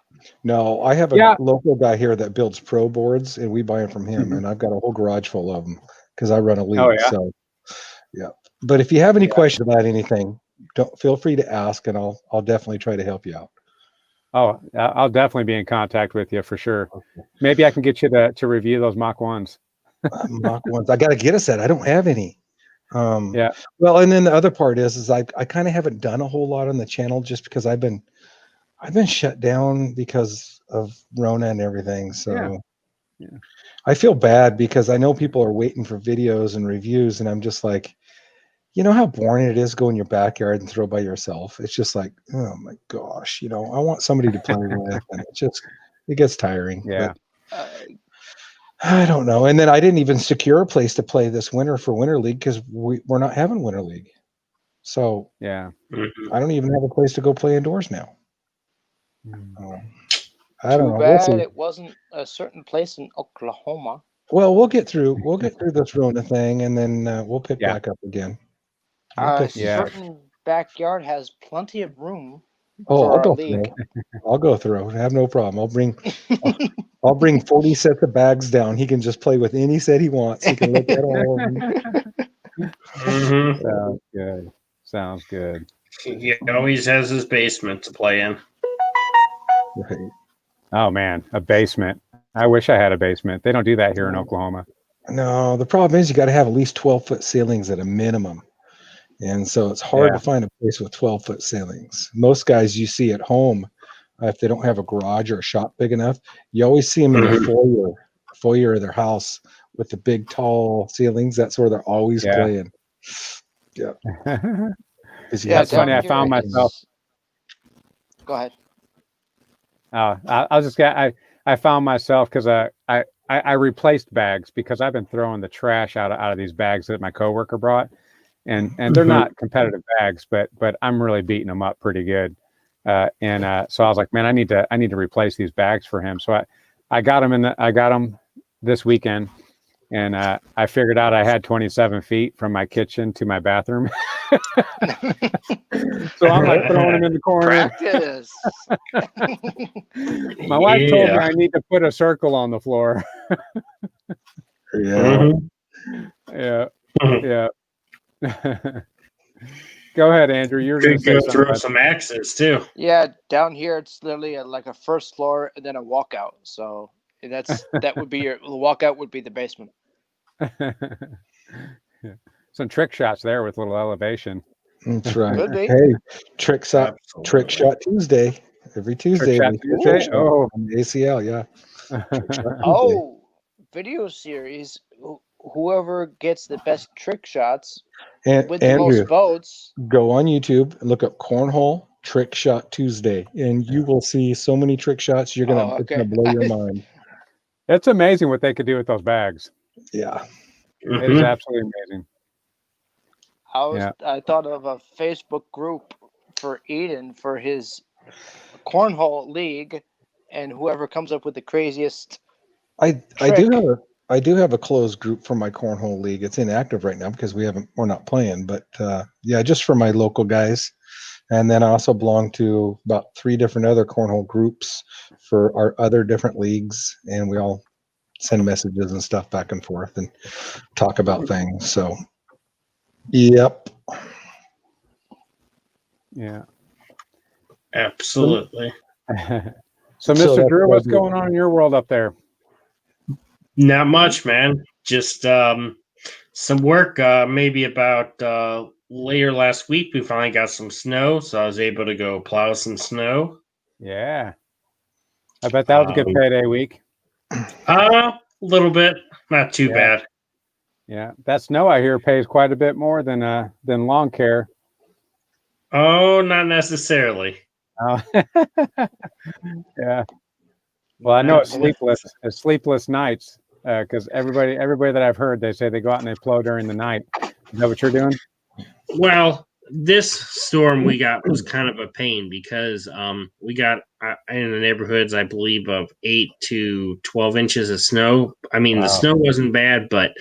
[SPEAKER 3] No, I have a
[SPEAKER 1] Yeah.
[SPEAKER 3] local guy here that builds pro boards, and we buy them from him.
[SPEAKER 1] Mhm.
[SPEAKER 3] And I've got a whole garage full of them because I run a league.
[SPEAKER 1] Oh, yeah?
[SPEAKER 3] So, yeah. But if you have any
[SPEAKER 1] Yeah.
[SPEAKER 3] questions about anything, don't feel free to ask, and I'll definitely try to help you out.
[SPEAKER 1] oh, I'll definitely be in contact with you for sure. Maybe I can get you to review those Mach 1s.
[SPEAKER 3] Mach ones. I got to get a set. I don't have any.
[SPEAKER 1] Yeah.
[SPEAKER 3] Well, and then the other part is I kind of haven't done a whole lot on the channel just because I've been shut down because of Rona and everything. So
[SPEAKER 1] Yeah.
[SPEAKER 3] I feel bad because I know people are waiting for videos and reviews, and I'm just like, you know how boring it is to go in your backyard and throw by yourself. It's just like, oh my gosh, I want somebody to play with, and it gets tiring.
[SPEAKER 1] Yeah.
[SPEAKER 3] But I don't know. And then I didn't even secure a place to play this winter for Winter League because we're not having Winter League. So
[SPEAKER 1] Yeah.
[SPEAKER 2] Mhm.
[SPEAKER 3] I don't even have a place to go play indoors now. I don't
[SPEAKER 4] Too
[SPEAKER 3] know. We'll
[SPEAKER 4] bad
[SPEAKER 3] see.
[SPEAKER 4] it wasn't a certain place in Oklahoma.
[SPEAKER 3] Well, we'll get through this Rona thing, and then we'll pick
[SPEAKER 1] Yeah.
[SPEAKER 3] back up again.
[SPEAKER 4] A
[SPEAKER 1] Yeah.
[SPEAKER 4] certain backyard has plenty of room
[SPEAKER 3] Oh,
[SPEAKER 4] for
[SPEAKER 3] I'll
[SPEAKER 4] our
[SPEAKER 3] go
[SPEAKER 4] league.
[SPEAKER 3] through. I'll go through. I have no problem. I'll bring 40 sets of bags down. He can just play with any set he wants. He can look at all of them.
[SPEAKER 2] Mhm.
[SPEAKER 1] Sounds good. Sounds good.
[SPEAKER 2] He always has his basement to play in.
[SPEAKER 3] Right.
[SPEAKER 1] Oh man, a basement. I wish I had a basement. They don't do that here in Oklahoma.
[SPEAKER 3] No, the problem is you got to have at least 12-foot ceilings at a minimum. And so it's hard
[SPEAKER 1] Yeah.
[SPEAKER 3] to find a place with 12-foot ceilings. Most guys you see at home, if they don't have a garage or a shop big enough, you always see them in the foyer of their house with the big tall ceilings. That's where they're always
[SPEAKER 1] Yeah.
[SPEAKER 3] playing. Yeah.
[SPEAKER 1] That's funny. I found myself.
[SPEAKER 4] Go ahead.
[SPEAKER 1] I found myself because I replaced bags because I've been throwing the trash out of these bags that my coworker brought, and they're not competitive bags, but I'm really beating them up pretty good. So I was like, man, I need to replace these bags for him. So I got them this weekend, and I figured out I had 27 feet from my kitchen to my bathroom. So I'm like throwing them in the corner.
[SPEAKER 4] Practice.
[SPEAKER 1] My wife told me I need to put a circle on the floor.
[SPEAKER 3] Yeah.
[SPEAKER 1] Yeah. Yeah. Go ahead, Andrew. You're going
[SPEAKER 2] Could
[SPEAKER 1] to
[SPEAKER 2] go
[SPEAKER 1] say
[SPEAKER 2] through
[SPEAKER 1] something.
[SPEAKER 2] some axes too.
[SPEAKER 4] Yeah, down here it's literally like a first floor and then a walkout. So that would be the walkout would be the basement.
[SPEAKER 1] Some trick shots there with a little elevation.
[SPEAKER 3] That's right.
[SPEAKER 4] Could be.
[SPEAKER 3] Hey, Trick Shot
[SPEAKER 2] Absolutely.
[SPEAKER 3] Tuesday. Every Tuesday.
[SPEAKER 1] Shot
[SPEAKER 3] we do a
[SPEAKER 1] Tuesday?
[SPEAKER 3] trick shot
[SPEAKER 1] Oh.
[SPEAKER 3] on the ACL, yeah.
[SPEAKER 4] Oh, video series. Whoever gets the best trick shots
[SPEAKER 3] And
[SPEAKER 4] with the
[SPEAKER 3] Andrew,
[SPEAKER 4] most votes.
[SPEAKER 3] go on YouTube and look up Cornhole Trick Shot Tuesday, and you will see so many trick shots. It's gonna blow your mind.
[SPEAKER 1] It's amazing what they could do with those bags.
[SPEAKER 3] Yeah.
[SPEAKER 1] It is absolutely amazing.
[SPEAKER 4] I thought of a Facebook group for Eden for his cornhole league, and whoever comes up with the craziest.
[SPEAKER 3] I do have a closed group for my cornhole league. It's inactive right now because we're not playing, but yeah, just for my local guys. And then I also belong to about 3 different other cornhole groups for our other different leagues, and we all send messages and stuff back and forth and talk about things. So, yep.
[SPEAKER 1] Yeah.
[SPEAKER 2] Absolutely.
[SPEAKER 1] So,
[SPEAKER 3] So
[SPEAKER 1] Mr.
[SPEAKER 3] that's
[SPEAKER 1] Drew,
[SPEAKER 3] what I
[SPEAKER 1] what's
[SPEAKER 3] do.
[SPEAKER 1] going on in your world up there?
[SPEAKER 2] Not much, man. Just some work. Maybe about later last week, we finally got some snow, so I was able to go plow some snow.
[SPEAKER 1] Yeah. I bet that was a good payday week.
[SPEAKER 2] A little bit, not too
[SPEAKER 1] Yeah.
[SPEAKER 2] bad.
[SPEAKER 1] Yeah. That snow I hear pays quite a bit more than lawn care.
[SPEAKER 2] Oh, not necessarily.
[SPEAKER 1] Oh. Yeah. Well, I know it's sleepless nights because everybody that I've heard, they say they go out and they plow during the night. Is that what you're doing?
[SPEAKER 2] Well, this storm we got was kind of a pain because we got in the neighborhoods, I believe, of 8 to 12 inches of snow. I mean, the
[SPEAKER 1] Wow.
[SPEAKER 2] snow wasn't bad, but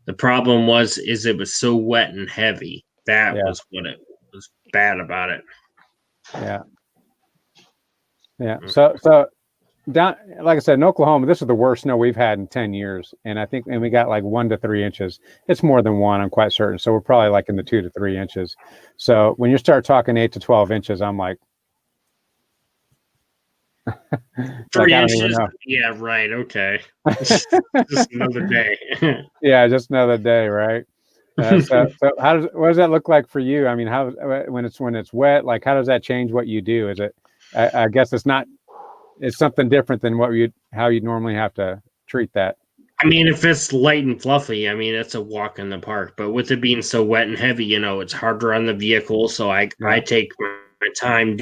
[SPEAKER 2] the problem is it was so wet and heavy. That
[SPEAKER 1] Yeah.
[SPEAKER 2] was what it was bad about it.
[SPEAKER 1] Yeah. Yeah. So down, like I said, in Oklahoma, this is the worst snow we've had in 10 years. And we got like 1 to 3 inches. It's more than 1, I'm quite certain. So we're probably like in the 2 to 3 inches. So when you start talking 8 to 12 inches, I'm like,
[SPEAKER 2] 3
[SPEAKER 1] I don't even
[SPEAKER 2] inches?
[SPEAKER 1] know.
[SPEAKER 2] Yeah, right. Okay. Just another day.
[SPEAKER 1] Yeah, just another day, right? So what does that look like for you? I mean, how when it's wet, like how does that change what you do? Is it? I guess it's something different than how you normally have to treat that.
[SPEAKER 2] I mean, if it's light and fluffy, I mean, it's a walk in the park. But with it being so wet and heavy, it's harder on the vehicle. So I take my time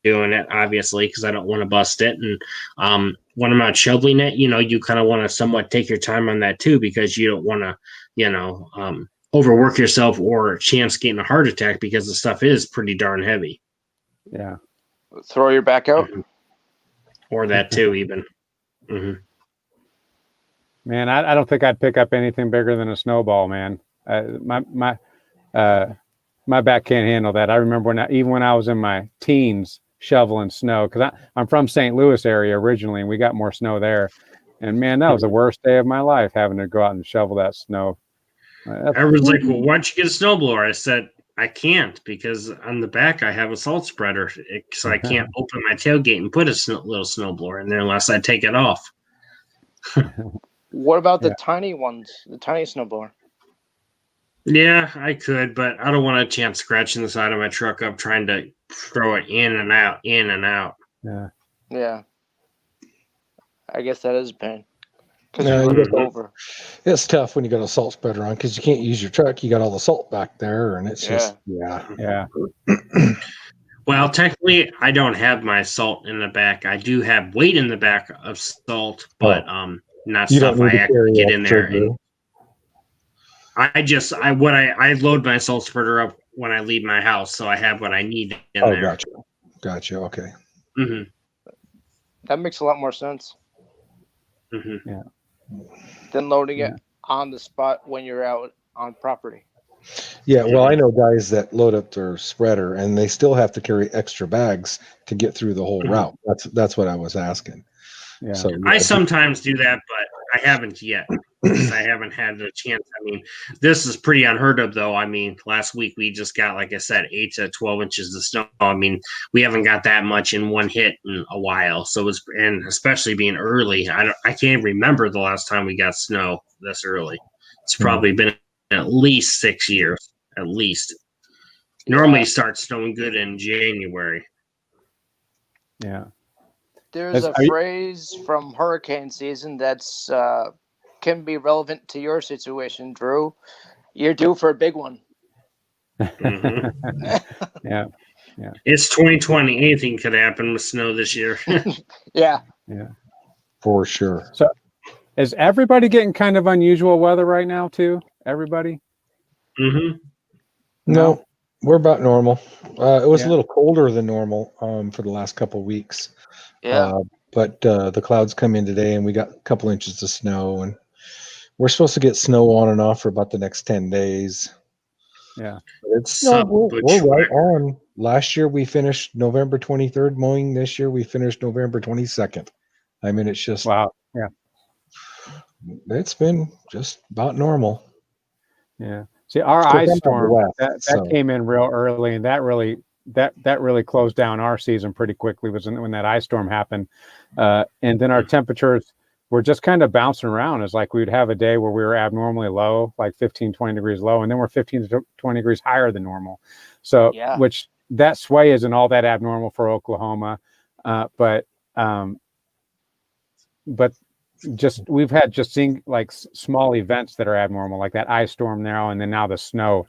[SPEAKER 2] doing it, obviously, because I don't want to bust it. And when I'm not shoveling it, you kind of want to somewhat take your time on that too, because you don't want to, overwork yourself or chance getting a heart attack because the stuff is pretty darn heavy.
[SPEAKER 1] Yeah.
[SPEAKER 4] Throw your back out.
[SPEAKER 2] Mm-hmm. Or that too, even. Mm-hmm.
[SPEAKER 1] Man, I don't think I'd pick up anything bigger than a snowball, man. My back can't handle that. I remember even when I was in my teens shoveling snow, because I'm from St. Louis area originally, and we got more snow there. And man, that was the worst day of my life, having to go out and shovel that snow.
[SPEAKER 2] Everyone's like, well, why don't you get a snowblower? I said, I can't, because on the back I have a salt spreader, so I can't open my tailgate and put a little snowblower in there unless I take it off.
[SPEAKER 4] What about the tiny ones, the tiny snowblower?
[SPEAKER 2] Yeah, I could, but I don't want a chance scratching the side of my truck up trying to throw it in and out.
[SPEAKER 4] Yeah. I guess that is a pain.
[SPEAKER 3] It's tough when you got a salt spreader on because you can't use your truck. You got all the salt back there, and it's just
[SPEAKER 1] yeah.
[SPEAKER 2] Well, technically, I don't have my salt in the back. I do have weight in the back of salt, but not stuff I actually get in there. And I load my salt spreader up when I leave my house, so I have what I need in there.
[SPEAKER 3] Gotcha. Okay.
[SPEAKER 2] Mm-hmm.
[SPEAKER 4] That makes a lot more sense.
[SPEAKER 2] Mm-hmm.
[SPEAKER 1] Yeah.
[SPEAKER 4] Than loading it on the spot when you're out on property.
[SPEAKER 3] Yeah, well, I know guys that load up their spreader and they still have to carry extra bags to get through the whole route. That's what I was asking.
[SPEAKER 1] Yeah.
[SPEAKER 3] So
[SPEAKER 2] I sometimes do that, but I haven't yet. I haven't had the chance. I mean, this is pretty unheard of, though. I mean, last week we just got, like I said, 8 to 12 inches of snow. I mean, we haven't got that much in one hit in a while. So and especially being early, I can't remember the last time we got snow this early. It's probably been at least 6 years, at least. Normally it starts snowing good in January.
[SPEAKER 1] Yeah.
[SPEAKER 4] There's a phrase from hurricane season that's can be relevant to your situation, Drew. You're due for a big one.
[SPEAKER 2] Mm-hmm.
[SPEAKER 1] Yeah.
[SPEAKER 2] It's 2020. Anything could happen with snow this year.
[SPEAKER 4] Yeah.
[SPEAKER 3] For sure.
[SPEAKER 1] So is everybody getting kind of unusual weather right now too? Everybody?
[SPEAKER 2] Mm-hmm.
[SPEAKER 3] No, we're about normal. It was a little colder than normal for the last couple of weeks.
[SPEAKER 4] Yeah.
[SPEAKER 3] But the clouds come in today and we got a couple inches of snow, and we're supposed to get snow on and off for about the next 10 days.
[SPEAKER 1] Yeah.
[SPEAKER 3] It's we're right on. Last year we finished November 23rd mowing. This year we finished November 22nd. I mean, it's just
[SPEAKER 1] wow. Yeah.
[SPEAKER 3] It's been just about normal.
[SPEAKER 1] Yeah. See, our
[SPEAKER 3] Of course,
[SPEAKER 1] ice
[SPEAKER 3] I'm on the
[SPEAKER 1] storm
[SPEAKER 3] west,
[SPEAKER 1] that
[SPEAKER 3] so-
[SPEAKER 1] came in real early, and that really closed down our season pretty quickly. Was when that ice storm happened, and then our temperatures were just kind of bouncing around. It's like we'd have a day where we were abnormally low, like 15, 20 degrees low, and then we're 15 to 20 degrees higher than normal. So,
[SPEAKER 4] Yeah.
[SPEAKER 1] which that sway isn't all that abnormal for Oklahoma, but just we've had just seeing like small events that are abnormal, like that ice storm now, and then now the snow.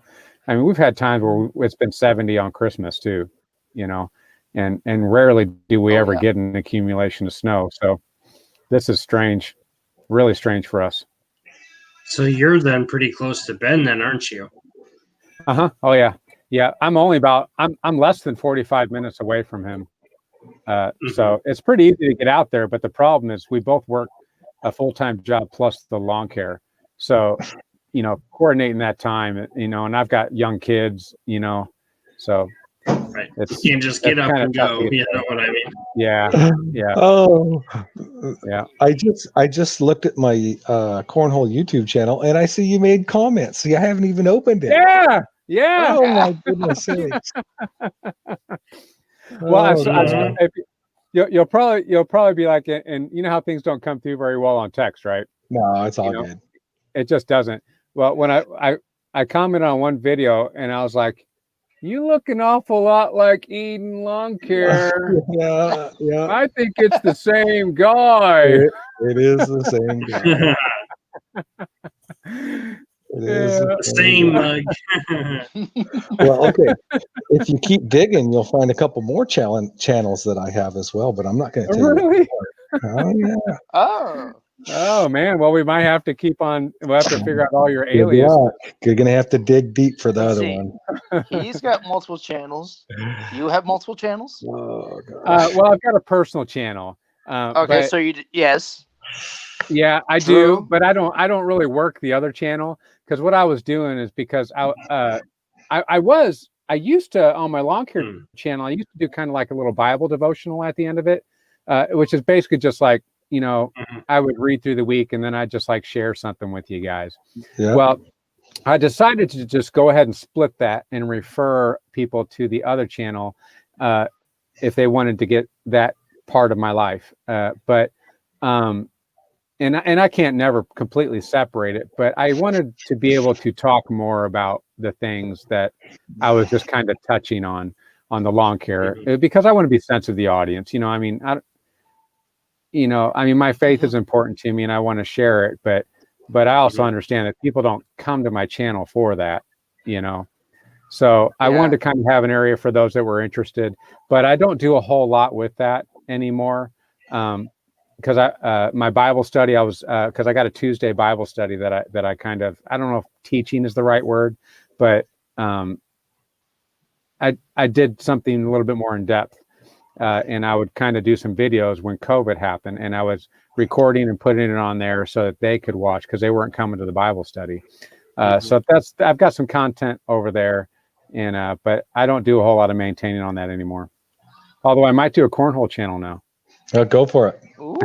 [SPEAKER 1] I mean, we've had times where it's been 70 on Christmas too, you know, and rarely do we
[SPEAKER 4] Oh,
[SPEAKER 1] ever
[SPEAKER 4] yeah.
[SPEAKER 1] get an accumulation of snow. So this is strange, really strange for us.
[SPEAKER 2] So you're then pretty close to Ben, then, aren't you?
[SPEAKER 1] Uh-huh. Oh yeah. Yeah. I'm less than 45 minutes away from him. So it's pretty easy to get out there, but the problem is we both work a full-time job plus the lawn care. So, you know, coordinating that time, you know, and I've got young kids, you know, so
[SPEAKER 2] Right.
[SPEAKER 1] it's
[SPEAKER 2] You can't just get
[SPEAKER 1] it's
[SPEAKER 2] up
[SPEAKER 1] kinda
[SPEAKER 2] and
[SPEAKER 1] tough
[SPEAKER 2] go.
[SPEAKER 1] to get
[SPEAKER 2] You know what I mean?
[SPEAKER 1] yeah. Yeah.
[SPEAKER 3] Oh,
[SPEAKER 1] Yeah.
[SPEAKER 3] I just looked at my cornhole YouTube channel and I see you made comments. See, I haven't even opened it.
[SPEAKER 1] Yeah. Yeah.
[SPEAKER 3] Oh my goodness sakes.
[SPEAKER 1] Well,
[SPEAKER 3] Oh,
[SPEAKER 1] if you'll probably be like, and you know how things don't come through very well on text, right?
[SPEAKER 3] no, it's all
[SPEAKER 1] You know,
[SPEAKER 3] good.
[SPEAKER 1] it just doesn't. Well, when I commented on one video and I was like, you look an awful lot like Eden Lawn Care.
[SPEAKER 3] Yeah, yeah.
[SPEAKER 1] I think it's the same guy.
[SPEAKER 3] It is the same guy. It is
[SPEAKER 1] Yeah.
[SPEAKER 3] the
[SPEAKER 2] Same
[SPEAKER 3] guy.
[SPEAKER 2] mug.
[SPEAKER 3] Well, okay. If you keep digging, you'll find a couple more channels that I have as well, but I'm not going to tell you.
[SPEAKER 1] Really?
[SPEAKER 3] Oh yeah.
[SPEAKER 4] Oh,
[SPEAKER 1] Oh man. Well, we might have to keep on. We'll have to figure out all your
[SPEAKER 3] Good
[SPEAKER 1] aliases.
[SPEAKER 3] luck. You're going to have to dig deep for the
[SPEAKER 4] Let's
[SPEAKER 3] other
[SPEAKER 4] see.
[SPEAKER 3] one.
[SPEAKER 4] he's got multiple channels. You have multiple channels.
[SPEAKER 3] Oh gosh.
[SPEAKER 1] Well, I've got a personal channel.
[SPEAKER 4] Okay,
[SPEAKER 1] but
[SPEAKER 4] so yes.
[SPEAKER 1] yeah, I
[SPEAKER 4] True.
[SPEAKER 1] do, but I don't really work the other channel because what I was doing is because I used to on my lawn care channel, I used to do kind of like a little Bible devotional at the end of it, which is basically just like, you know, I would read through the week and then I'd just like share something with you guys.
[SPEAKER 3] Yeah.
[SPEAKER 1] Well, I decided to just go ahead and split that and refer people to the other channel if they wanted to get that part of my life. And I can't never completely separate it, but I wanted to be able to talk more about the things that I was just kind of touching on the lawn care because I want to be sensitive to the audience. You know, I mean, my faith is important to me and I want to share it, but I also understand that people don't come to my channel for that, you know. So I wanted to kind of have an area for those that were interested, but I don't do a whole lot with that anymore. Because my Bible study, because I got a Tuesday Bible study that I kind of, I don't know if teaching is the right word, but I did something a little bit more in depth, and I would kind of do some videos when COVID happened, and I was recording and putting it on there so that they could watch because they weren't coming to the Bible study. So I've got some content over there, and but I don't do a whole lot of maintaining on that anymore. Although I might do a cornhole channel now.
[SPEAKER 3] Go for it.
[SPEAKER 4] Ooh.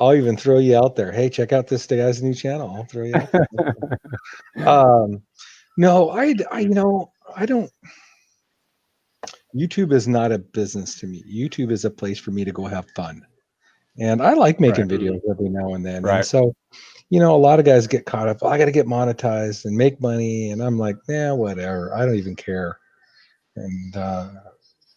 [SPEAKER 3] I'll even throw you out there. Hey, check out this guy's new channel. I'll throw you out there. No, I don't. YouTube is not a business to me. YouTube is a place for me to go have fun. And I like making videos every now and then.
[SPEAKER 1] Right.
[SPEAKER 3] And so, a lot of guys get caught up. I got to get monetized and make money. And I'm like, whatever. I don't even care. And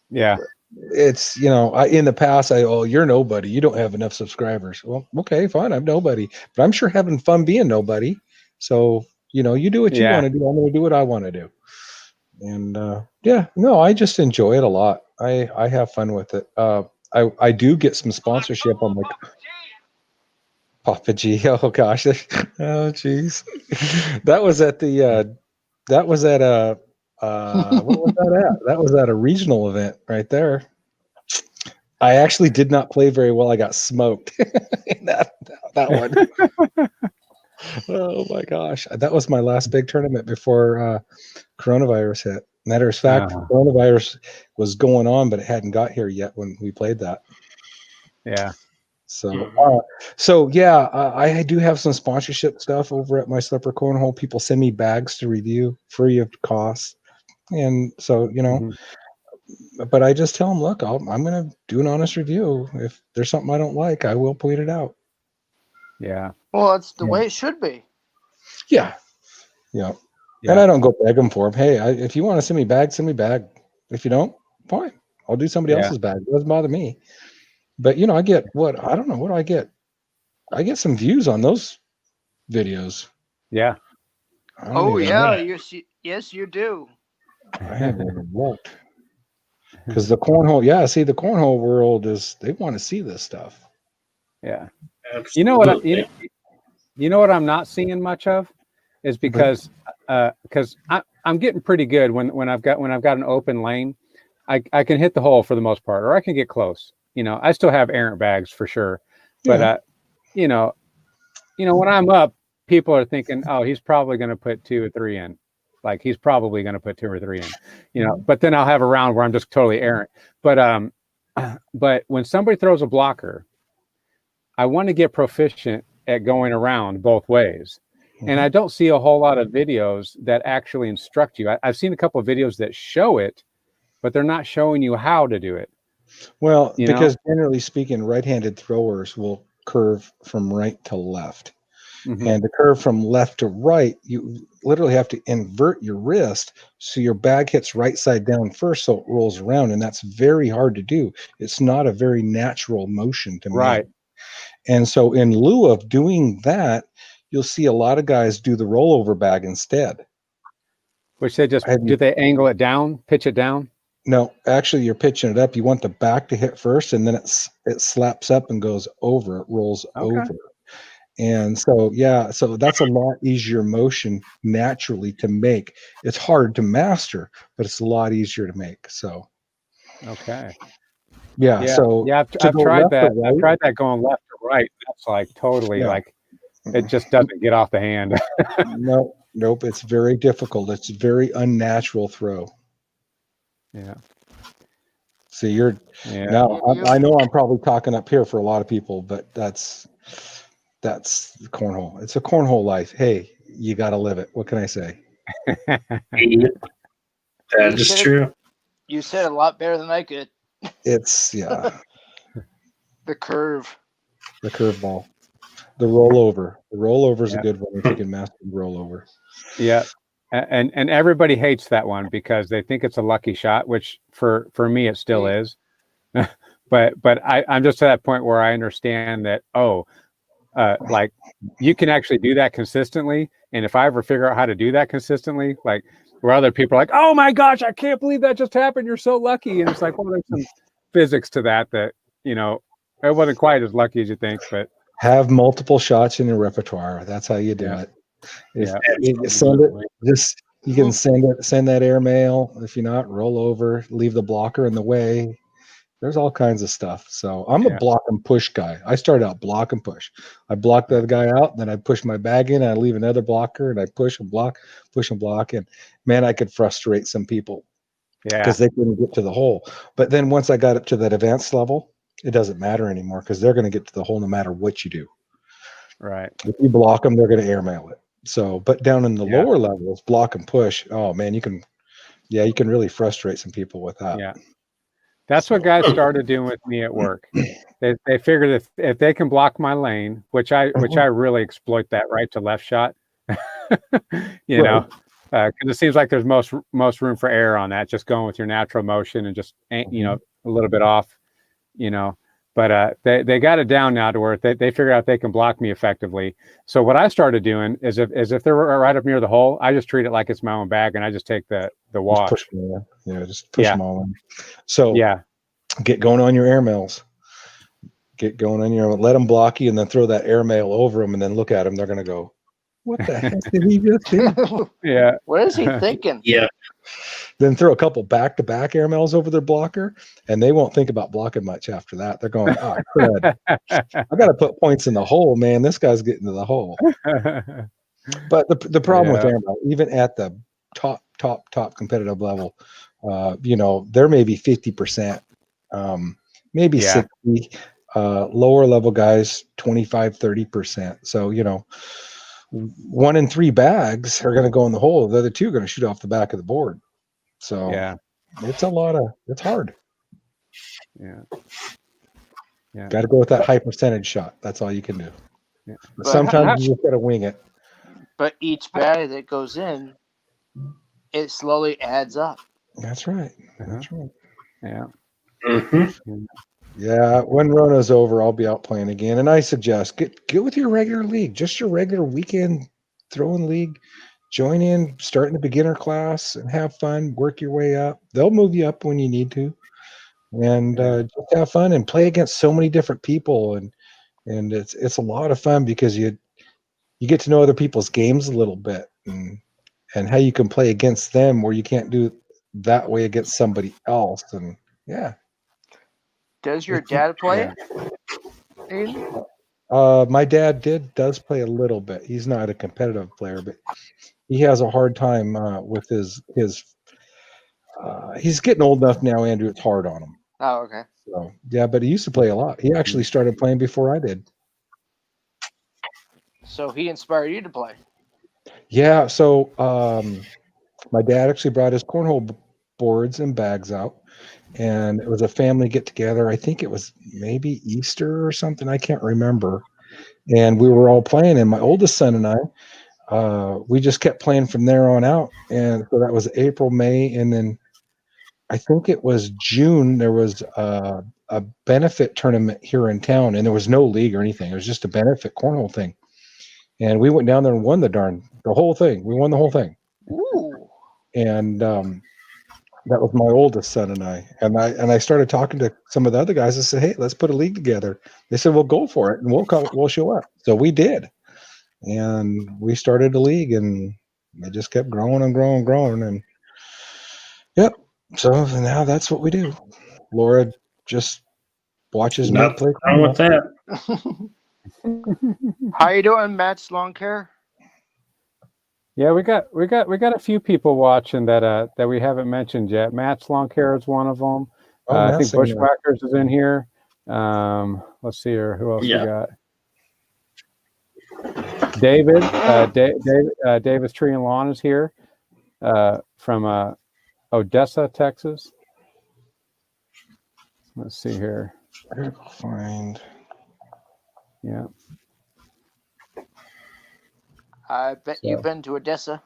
[SPEAKER 1] yeah.
[SPEAKER 3] It's, in the past, you're nobody. You don't have enough subscribers. Well, okay, fine. I'm nobody, but I'm sure having fun being nobody. So, you do what you want to do. I'm going to do what I want to do. And I just enjoy it a lot. I have fun with it. I do get some sponsorship on my Papa G. Oh gosh. Oh geez. That was at what was that at? That was at a regional event right there. I actually did not play very well. I got smoked in that one. Oh my gosh. That was my last big tournament before coronavirus hit. Matter of fact, coronavirus was going on, but it hadn't got here yet when we played that.
[SPEAKER 1] Yeah.
[SPEAKER 3] So, so yeah, I do have some sponsorship stuff over at my Slipper Cornhole. People send me bags to review free of cost, and so
[SPEAKER 1] Mhm.
[SPEAKER 3] but I just tell them, look, I'm going to do an honest review. If there's something I don't like, I will point it out.
[SPEAKER 1] Yeah.
[SPEAKER 4] Well, that's the
[SPEAKER 3] Yeah.
[SPEAKER 4] way it should be.
[SPEAKER 3] Yeah, yeah. And
[SPEAKER 1] Yeah.
[SPEAKER 3] I don't go beg them for them. Hey, if you want to send me bag, send me bag. If you don't, fine. I'll do somebody
[SPEAKER 1] Yeah.
[SPEAKER 3] else's bag. It doesn't bother me. But I get I don't know, what do I get? I get some views on those videos.
[SPEAKER 1] Yeah.
[SPEAKER 3] I don't
[SPEAKER 4] Oh
[SPEAKER 3] even
[SPEAKER 4] yeah,
[SPEAKER 3] know.
[SPEAKER 4] yes you do.
[SPEAKER 3] I haven't even looked. Because the cornhole, the cornhole world they want to see this stuff.
[SPEAKER 1] Yeah.
[SPEAKER 2] Absolutely.
[SPEAKER 1] You know what I'm not seeing much of is because I'm getting pretty good when I've got an open lane, I can hit the hole for the most part, or I can get close. I still have errant bags for sure, but when I'm up, people are thinking, oh, he's probably going to put 2 or 3 in. Like he's probably going to put 2 or 3 in, but then I'll have a round where I'm just totally errant. But when somebody throws a blocker, I want to get proficient at going around both ways. And I don't see a whole lot of videos that actually instruct you. I've seen a couple of videos that show it, but they're not showing you how to do it.
[SPEAKER 3] Well, because generally speaking, right-handed throwers will curve from right to left.
[SPEAKER 1] Mhm.
[SPEAKER 3] And to curve from left to right, you literally have to invert your wrist so your bag hits right side down first, so it rolls around, and that's very hard to do. It's not a very natural motion to
[SPEAKER 1] Right.
[SPEAKER 3] make. And so in lieu of doing that, you'll see a lot of guys do the rollover bag instead.
[SPEAKER 1] Which they do they angle it down, pitch it down?
[SPEAKER 3] No, actually you're pitching it up. You want the back to hit first, and then it slaps up and goes over. It rolls over. And so, so that's a lot easier motion naturally to make. It's hard to master, but it's a lot easier to make. So,
[SPEAKER 1] Okay.
[SPEAKER 3] so
[SPEAKER 1] I've tried that.
[SPEAKER 3] right,
[SPEAKER 1] I've tried that going left to right. That's like totally like it just doesn't get off the hand.
[SPEAKER 3] Nope. It's very difficult. It's a very unnatural throw.
[SPEAKER 1] Yeah.
[SPEAKER 3] So now I know I'm probably talking up here for a lot of people, but that's the cornhole. It's a cornhole life. Hey, you got to live it. What can I say?
[SPEAKER 2] That is true.
[SPEAKER 4] You said a lot better than I could.
[SPEAKER 3] It's
[SPEAKER 4] The curve.
[SPEAKER 3] The curveball. The rollover. The rollover is a good one if you can master the rollover.
[SPEAKER 1] Yeah. And everybody hates that one because they think it's a lucky shot, which for me it still is. but I'm just to that point where I understand that like you can actually do that consistently, and if I ever figure out how to do that consistently, like where other people are like, oh my gosh, I can't believe that just happened, you're so lucky, and it's like, well, there's some physics to that it wasn't quite as lucky as you think, but
[SPEAKER 3] have multiple shots in your repertoire. That's how you do it. You send it, you can send that airmail. If you're not, roll over, leave the blocker in the way. There's all kinds of stuff. So I'm a block and push guy. I started out block and push. I block that guy out, then I push my bag in, and I leave another blocker, and I push and block, and man, I could frustrate some people because they couldn't get to the hole. But then once I got up to that advanced level, it doesn't matter anymore because they're going to get to the hole no matter what you do.
[SPEAKER 1] Right.
[SPEAKER 3] If you block them, they're going to airmail it. So, but down in the lower levels, block and push. Oh man, you can really frustrate some people with that.
[SPEAKER 1] Yeah. That's what guys started doing with me at work. They figured if they can block my lane, which I really exploit that right to left shot, because it seems like there's most room for error on that. Just going with your natural motion and just a little bit off, But they got it down now to where they figured out they can block me effectively. So what I started doing is if they're right up near the hole, I just treat it like it's my own bag, and I just take the wash.
[SPEAKER 3] Just push them all in. So get going on your airmails. Get going on your, let them block you, and then throw that airmail over them, and then look at them. They're gonna go, "What the heck did he just do?"
[SPEAKER 4] What is he thinking?
[SPEAKER 3] Then throw a couple back-to-back airmails over their blocker, and they won't think about blocking much after that. They're going, "Oh, crud. I got to put points in the hole, man. This guy's getting to the hole." But the problem with airmail, even at the top competitive level, there may be 50%, maybe 60. lower level guys 25, 30%. So, 1 in 3 bags are going to go in the hole. The other 2 are going to shoot off the back of the board. So
[SPEAKER 1] Yeah.
[SPEAKER 3] it's hard.
[SPEAKER 1] Yeah. Yeah.
[SPEAKER 3] Got to go with that high percentage shot. That's all you can do.
[SPEAKER 1] Yeah.
[SPEAKER 3] But sometimes you just got to wing it.
[SPEAKER 4] But each bag that goes in, it slowly adds up.
[SPEAKER 3] That's right.
[SPEAKER 1] Uh-huh.
[SPEAKER 3] That's right.
[SPEAKER 1] Yeah.
[SPEAKER 2] Mhm.
[SPEAKER 3] Yeah, when Rona's over, I'll be out playing again. And I suggest get with your regular league, just your regular weekend throwing league. Join in, start in the beginner class, and have fun. Work your way up. They'll move you up when you need to, and just have fun and play against so many different people. And it's a lot of fun because you get to know other people's games a little bit and how you can play against them where you can't do that way against somebody else. And yeah.
[SPEAKER 4] Does your dad play it? Aiden?
[SPEAKER 3] My dad does play a little bit. He's not a competitive player, but he has a hard time with his. He's getting old enough now, Andrew. It's hard on him.
[SPEAKER 4] Oh, okay.
[SPEAKER 3] So yeah, but he used to play a lot. He actually started playing before I did.
[SPEAKER 4] So he inspired you to play.
[SPEAKER 3] Yeah. So my dad actually brought his cornhole boards and bags out, and it was a family get together. I think it was maybe Easter or something. I can't remember. And we were all playing, and my oldest son and I, we just kept playing from there on out. And so that was April, May, and then I think it was June. There was a benefit tournament here in town, and there was no league or anything. It was just a benefit cornhole thing. And we went down there and won the whole thing. We won the whole thing.
[SPEAKER 4] Ooh.
[SPEAKER 3] And that was my oldest son and I. And I started talking to some of the other guys. I said, "Hey, let's put a league together." They said, "Well, go for it, and we'll show up." So we did, and we started a league, and it just kept growing and growing and growing. And yep. So now that's what we do. Laura just watches me
[SPEAKER 2] Nothing
[SPEAKER 3] play.
[SPEAKER 2] wrong with that.
[SPEAKER 4] How you doing, Matt's Lawn Care?
[SPEAKER 1] Yeah, we got a few people watching that we haven't mentioned yet. Matt's Lawn Care is one of them. I think Bushwhackers is in here. Let's see here. Who else we got? David, Davis Tree and Lawn is here from Odessa, Texas. Let's see here.
[SPEAKER 3] Find.
[SPEAKER 1] Yeah.
[SPEAKER 4] I bet you've been to Odessa.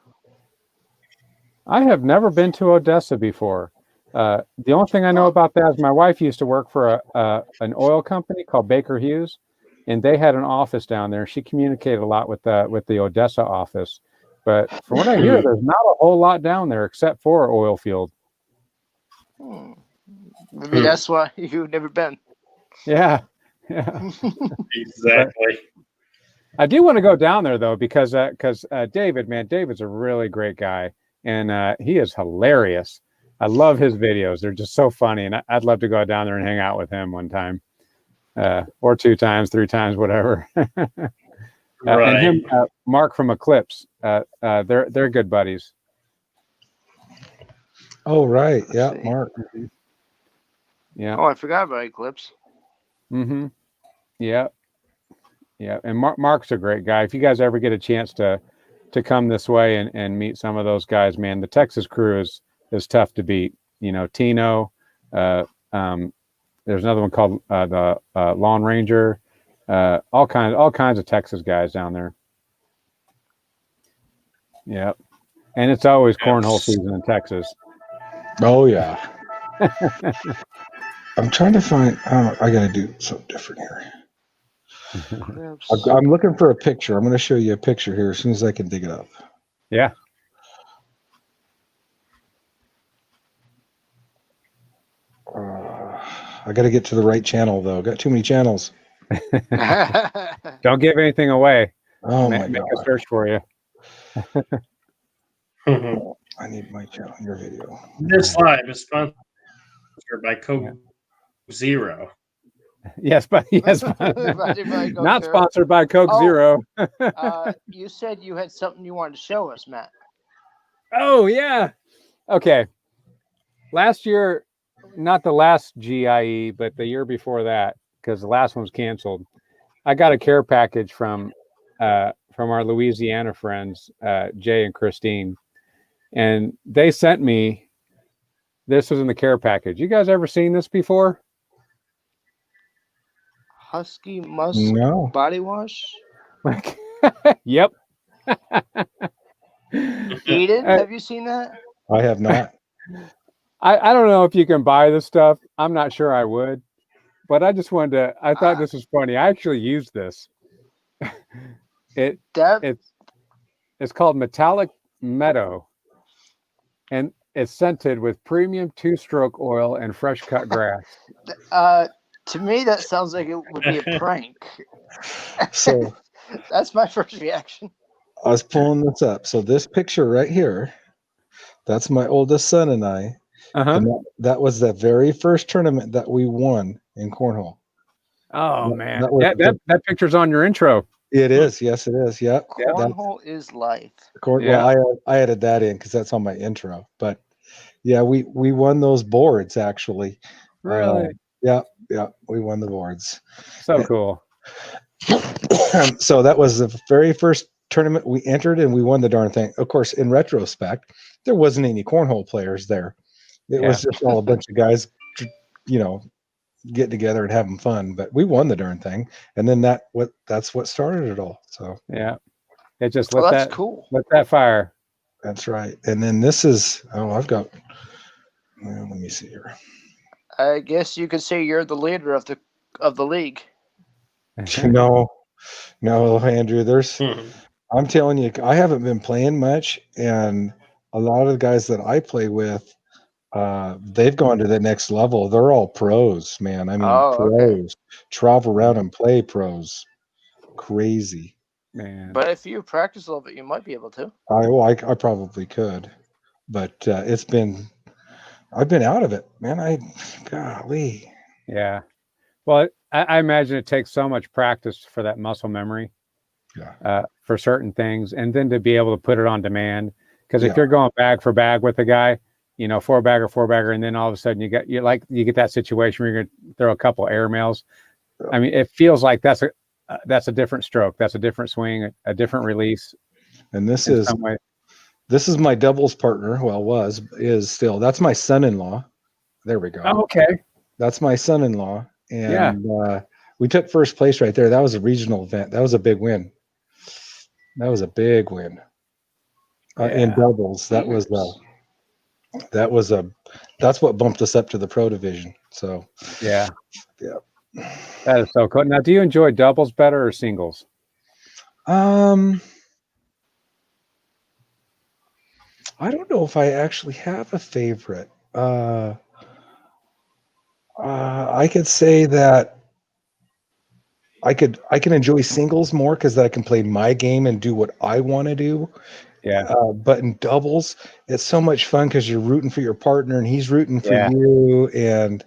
[SPEAKER 1] I have never been to Odessa before. The only thing I know about that is my wife used to work for an oil company called Baker Hughes, and they had an office down there. She communicated a lot with the Odessa office, but from what I hear, there's not a whole lot down there except for oil field.
[SPEAKER 4] Maybe that's why you've never been.
[SPEAKER 1] Yeah.
[SPEAKER 2] Exactly.
[SPEAKER 1] I do want to go down there though because David's a really great guy, and he is hilarious. I love his videos; they're just so funny, and I'd love to go down there and hang out with him one time, or 2 times, 3 times, whatever.
[SPEAKER 2] Right.
[SPEAKER 1] And him, Mark from Eclipse, they're good buddies.
[SPEAKER 3] Oh right, yeah, Mark.
[SPEAKER 1] Yeah.
[SPEAKER 4] Oh, I forgot about Eclipse.
[SPEAKER 1] Mm-hmm. Yeah. Yeah, and Mark's a great guy. If you guys ever get a chance to come this way and meet some of those guys, man, the Texas crew is tough to beat. You know, Tino. There's another one called the Lawn Ranger. All kinds of Texas guys down there. Yeah, and it's always cornhole season in Texas.
[SPEAKER 3] Oh yeah. I'm trying to find. I got to do something different here. I'm looking for a picture. I'm going to show you a picture here as soon as I can dig it up.
[SPEAKER 1] Yeah.
[SPEAKER 3] I got to get to the right channel though. Got too many channels.
[SPEAKER 1] Don't give anything away.
[SPEAKER 3] Oh my
[SPEAKER 1] Make
[SPEAKER 3] God.
[SPEAKER 1] a search for you.
[SPEAKER 3] I need my channel. Your video.
[SPEAKER 2] This live is sponsored by Coke Zero.
[SPEAKER 1] Yes, but yes, not sponsored by Coke Zero.
[SPEAKER 4] You said you had something you wanted to show us, Matt.
[SPEAKER 1] Oh yeah. Okay. Last year, not the last GIE, but the year before that, because the last one was canceled. I got a care package from our Louisiana friends, Jay and Christine, and they sent me. This was in the care package. You guys ever seen this before?
[SPEAKER 4] Husky Musk
[SPEAKER 3] No,
[SPEAKER 4] body wash.
[SPEAKER 1] Like, yep.
[SPEAKER 4] Eden, have you seen that?
[SPEAKER 3] I have not.
[SPEAKER 1] I don't know if you can buy this stuff. I'm not sure I would, but I just wanted to. I thought this was funny. I actually used this. It's called Metallic Meadow, and it's scented with premium 2-stroke oil and fresh cut grass.
[SPEAKER 4] To me, that sounds like it would be a prank.
[SPEAKER 3] So
[SPEAKER 4] That's my first reaction.
[SPEAKER 3] I was pulling this up. So this picture right here, that's my oldest son and I.
[SPEAKER 1] Uh-huh.
[SPEAKER 3] And that was the very first tournament that we won in cornhole.
[SPEAKER 1] Oh
[SPEAKER 3] That-
[SPEAKER 1] man,
[SPEAKER 3] that was
[SPEAKER 1] that picture's on your intro.
[SPEAKER 3] It is. Yes, it is. Yep.
[SPEAKER 4] Cornhole is life.
[SPEAKER 3] Well, I added that in because that's on my intro. But yeah, we won those boards actually.
[SPEAKER 1] Really?
[SPEAKER 3] Yeah, we won the boards.
[SPEAKER 1] So cool.
[SPEAKER 3] So that was the very first tournament we entered, and we won the darn thing. Of course, in retrospect, there wasn't any cornhole players there. It was just all a bunch of guys, getting together and having fun. But we won the darn thing, and then that's what started it all. So
[SPEAKER 1] yeah, it just
[SPEAKER 4] That's cool.
[SPEAKER 1] lit that fire.
[SPEAKER 3] that's right. And then this is I've got. Well, let me see here.
[SPEAKER 4] I guess you could say you're the leader of the league.
[SPEAKER 3] No, Andrew. I'm telling you, I haven't been playing much, and a lot of the guys that I play with, they've gone to the next level. They're all pros, man. I mean, pros. Travel around and play pros. Crazy.
[SPEAKER 1] Man.
[SPEAKER 4] But if you practice a little bit, you might be able to.
[SPEAKER 3] I probably could, but I've been out of it, man. Golly.
[SPEAKER 1] Yeah. Well, I imagine it takes so much practice for that muscle memory.
[SPEAKER 3] Yeah.
[SPEAKER 1] For certain things, and then to be able to put it on demand. Because if you're going bag for bag with a guy, 4-bagger, and then all of a sudden you get that situation where you're going to throw a couple air mails. I mean, it feels like that's a different stroke, that's a different swing, a different release.
[SPEAKER 3] And this is my doubles partner. Well, is still. That's my son-in-law. There we go.
[SPEAKER 1] Oh, okay.
[SPEAKER 3] That's my son-in-law, and we took first place right there. That was a regional event. That was a big win. In doubles. That's what bumped us up to the pro division. So
[SPEAKER 1] yeah, that is so cool. Now, do you enjoy doubles better or singles?
[SPEAKER 3] I don't know if I actually have a favorite. I could say that I can enjoy singles more because I can play my game and do what I want to do.
[SPEAKER 1] Yeah.
[SPEAKER 3] But in doubles, it's so much fun because you're rooting for your partner and he's rooting for you, and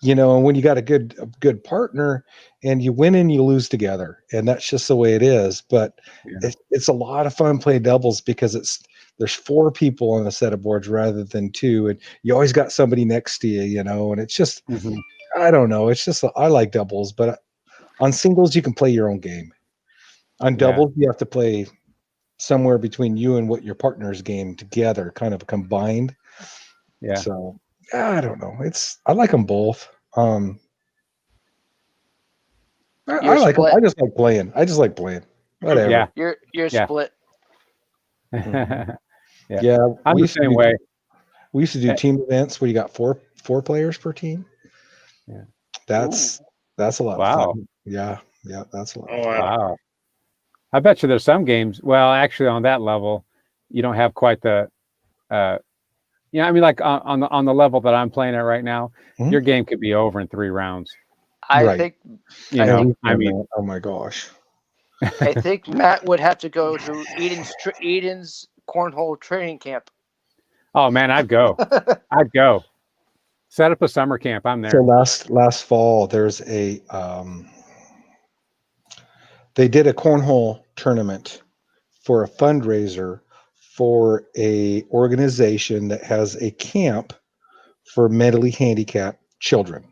[SPEAKER 3] and when you got a good partner and you win and you lose together, and that's just the way it is. But it's a lot of fun playing doubles because there's 4 people on a set of boards rather than 2, and you always got somebody next to you, and it's just I don't know. It's just I like doubles, but on singles you can play your own game. On doubles you have to play somewhere between you and what your partner's game together, kind of combined.
[SPEAKER 1] Yeah.
[SPEAKER 3] So I don't know. I like them both. I like them. I just like playing. Whatever.
[SPEAKER 1] Yeah.
[SPEAKER 4] You're split.
[SPEAKER 3] Yeah.
[SPEAKER 1] I'm the same way.
[SPEAKER 3] We used to do team events where you got four players per team.
[SPEAKER 1] Yeah.
[SPEAKER 3] That's a lot of fun. Yeah, that's a lot.
[SPEAKER 1] Wow. I bet you there's some games. Well, actually, on that level, you don't have quite the, like on the level that I'm playing at right now, your game could be over in 3 rounds.
[SPEAKER 4] I think.
[SPEAKER 3] Oh my gosh.
[SPEAKER 4] I think Matt would have to go to Eden's cornhole training camp.
[SPEAKER 1] Oh man, I'd go. I'd go. Set up a summer camp. I'm there.
[SPEAKER 3] So last fall, there's they did a cornhole tournament for a fundraiser for a organization that has a camp for mentally handicapped children.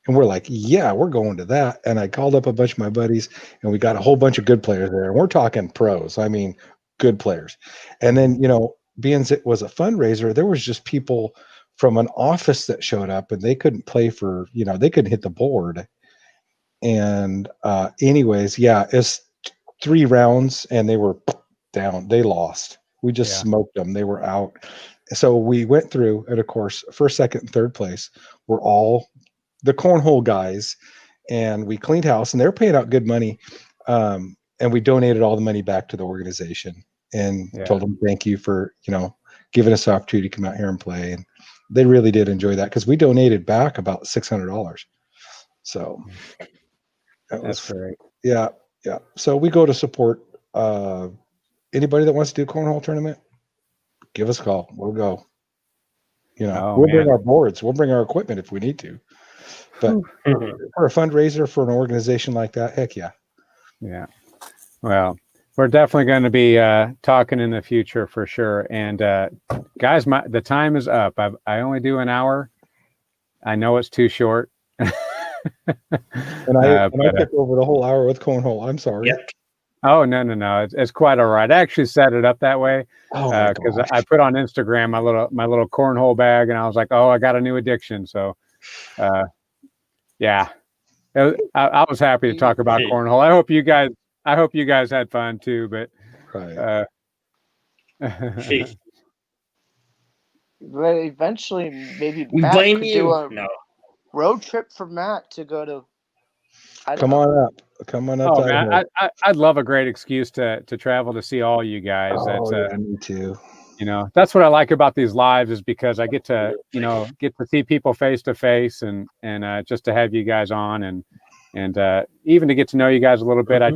[SPEAKER 3] And we're like, yeah, we're going to that. And I called up a bunch of my buddies, and we got a whole bunch of good players there. And we're talking pros. I mean, good players. And then, being as it was a fundraiser, there was just people from an office that showed up, and they couldn't play for, they couldn't hit the board. And anyways, yeah, it's 3 rounds, and they were down. They lost. We just smoked them. They were out. So we went through, and of course, first, second, and third place were all the cornhole guys, and we cleaned house, and they were paying out good money. And we donated all the money back to the organization, and told them thank you for, giving us the opportunity to come out here and play. And they really did enjoy that, because we donated back about $600. So
[SPEAKER 1] that's great.
[SPEAKER 3] Yeah. So we go to support anybody that wants to do a cornhole tournament. Give us a call. We'll go. We'll bring our boards. We'll bring our equipment if we need to. But for a fundraiser for an organization like that, heck yeah.
[SPEAKER 1] Yeah. Well, we're definitely going to be talking in the future for sure. And guys, the time is up. I only do an hour. I know it's too short.
[SPEAKER 3] And I took over the whole hour with cornhole. I'm sorry.
[SPEAKER 2] Yep.
[SPEAKER 1] Oh, no. It's quite all right. I actually set it up that way because I put on Instagram my little cornhole bag, and I was like, oh, I got a new addiction. So, yeah, I was happy to talk about cornhole. I hope you guys had fun too. But
[SPEAKER 3] right.
[SPEAKER 4] But eventually, maybe
[SPEAKER 2] We
[SPEAKER 4] Matt
[SPEAKER 2] blame
[SPEAKER 4] could
[SPEAKER 2] you.
[SPEAKER 4] do a
[SPEAKER 2] No.
[SPEAKER 4] road trip for Matt to go to.
[SPEAKER 3] Come on up.
[SPEAKER 1] Oh man, I'd love a great excuse to travel to see all you guys.
[SPEAKER 3] Me too.
[SPEAKER 1] That's what I like about these lives, is because I get to see people face to face, and just to have you guys on, and even to get to know you guys a little bit. I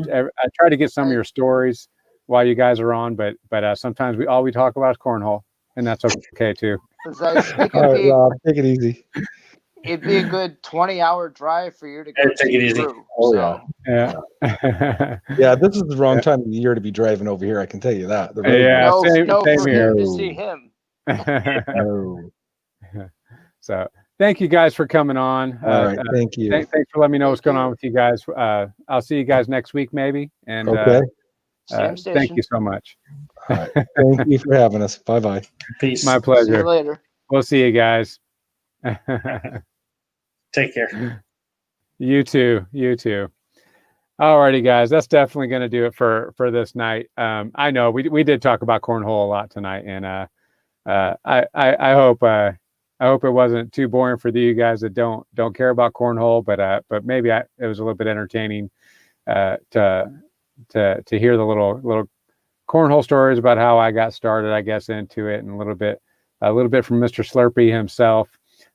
[SPEAKER 1] try to get some of your stories while you guys are on, but sometimes we talk about is cornhole, and that's okay too.
[SPEAKER 3] All right, Rob, take it easy.
[SPEAKER 4] It'd be a good 20-hour drive for you to go.
[SPEAKER 2] Take it easy.
[SPEAKER 3] Oh,
[SPEAKER 1] yeah.
[SPEAKER 3] Yeah, this is the wrong time of the year to be driving over here. I can tell you that.
[SPEAKER 1] Same
[SPEAKER 4] for
[SPEAKER 1] here.
[SPEAKER 4] him to see him.
[SPEAKER 1] So thank you guys for coming on.
[SPEAKER 3] All right, thank you.
[SPEAKER 1] Thanks for letting me know what's going on with you guys. I'll see you guys next week maybe. And
[SPEAKER 3] okay.
[SPEAKER 1] Thank you so much.
[SPEAKER 3] All right. Thank you for having us. Bye-bye.
[SPEAKER 2] Peace.
[SPEAKER 1] My pleasure.
[SPEAKER 4] See you later.
[SPEAKER 1] We'll see you guys.
[SPEAKER 2] Take care.
[SPEAKER 1] You too. Alrighty, guys, that's definitely going to do it for this night. I know we did talk about cornhole a lot tonight, and I hope it wasn't too boring for you guys that don't care about cornhole, but maybe it was a little bit entertaining to hear the little cornhole stories about how I got started, I guess, into it, and a little bit from Mr. Slurpee himself.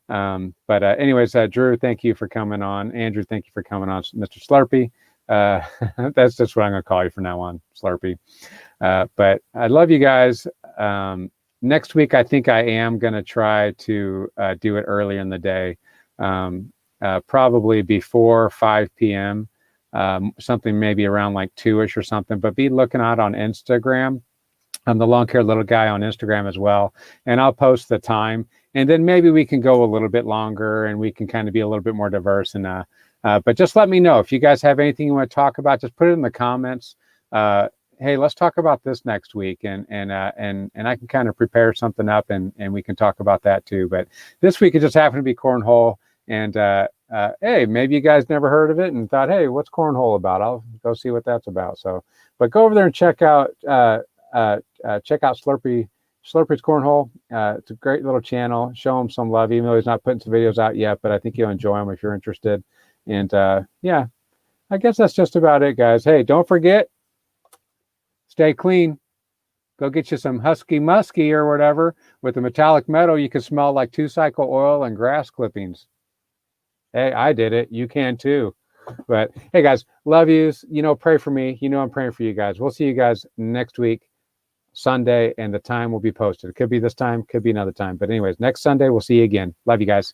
[SPEAKER 1] But anyways, Drew, thank you for coming on. Andrew, thank you for coming on. Mr. Slurpee, that's just what I'm going to call you from now on, Slurpee. But I love you guys. Next week, I think I am going to try to do it early in the day, probably before 5 p.m., something maybe around like 2-ish or something. But be looking out on Instagram. I'm the Lawn Care Little Guy on Instagram as well, and I'll post the time. And then maybe we can go a little bit longer, and we can kind of be a little bit more diverse. And but just let me know if you guys have anything you want to talk about. Just put it in the comments. Hey, let's talk about this next week, and I can kind of prepare something up, and we can talk about that too. But this week it just happened to be cornhole, and hey, maybe you guys never heard of it and thought, hey, what's cornhole about? I'll go see what that's about. So, but go over there and check out Slurpee's Cornhole. It's a great little channel. Show him some love, even though he's not putting some videos out yet, but I think you'll enjoy them if you're interested. And yeah, I guess that's just about it, guys. Hey, don't forget, stay clean. Go get you some Husky Musky or whatever. With the metallic metal, you can smell like 2-cycle oil and grass clippings. Hey, I did it. You can too. But hey, guys, love yous. Pray for me. I'm praying for you guys. We'll see you guys next week, Sunday, and the time will be posted. It could be this time, could be another time. But anyways, next Sunday, we'll see you again. Love you guys.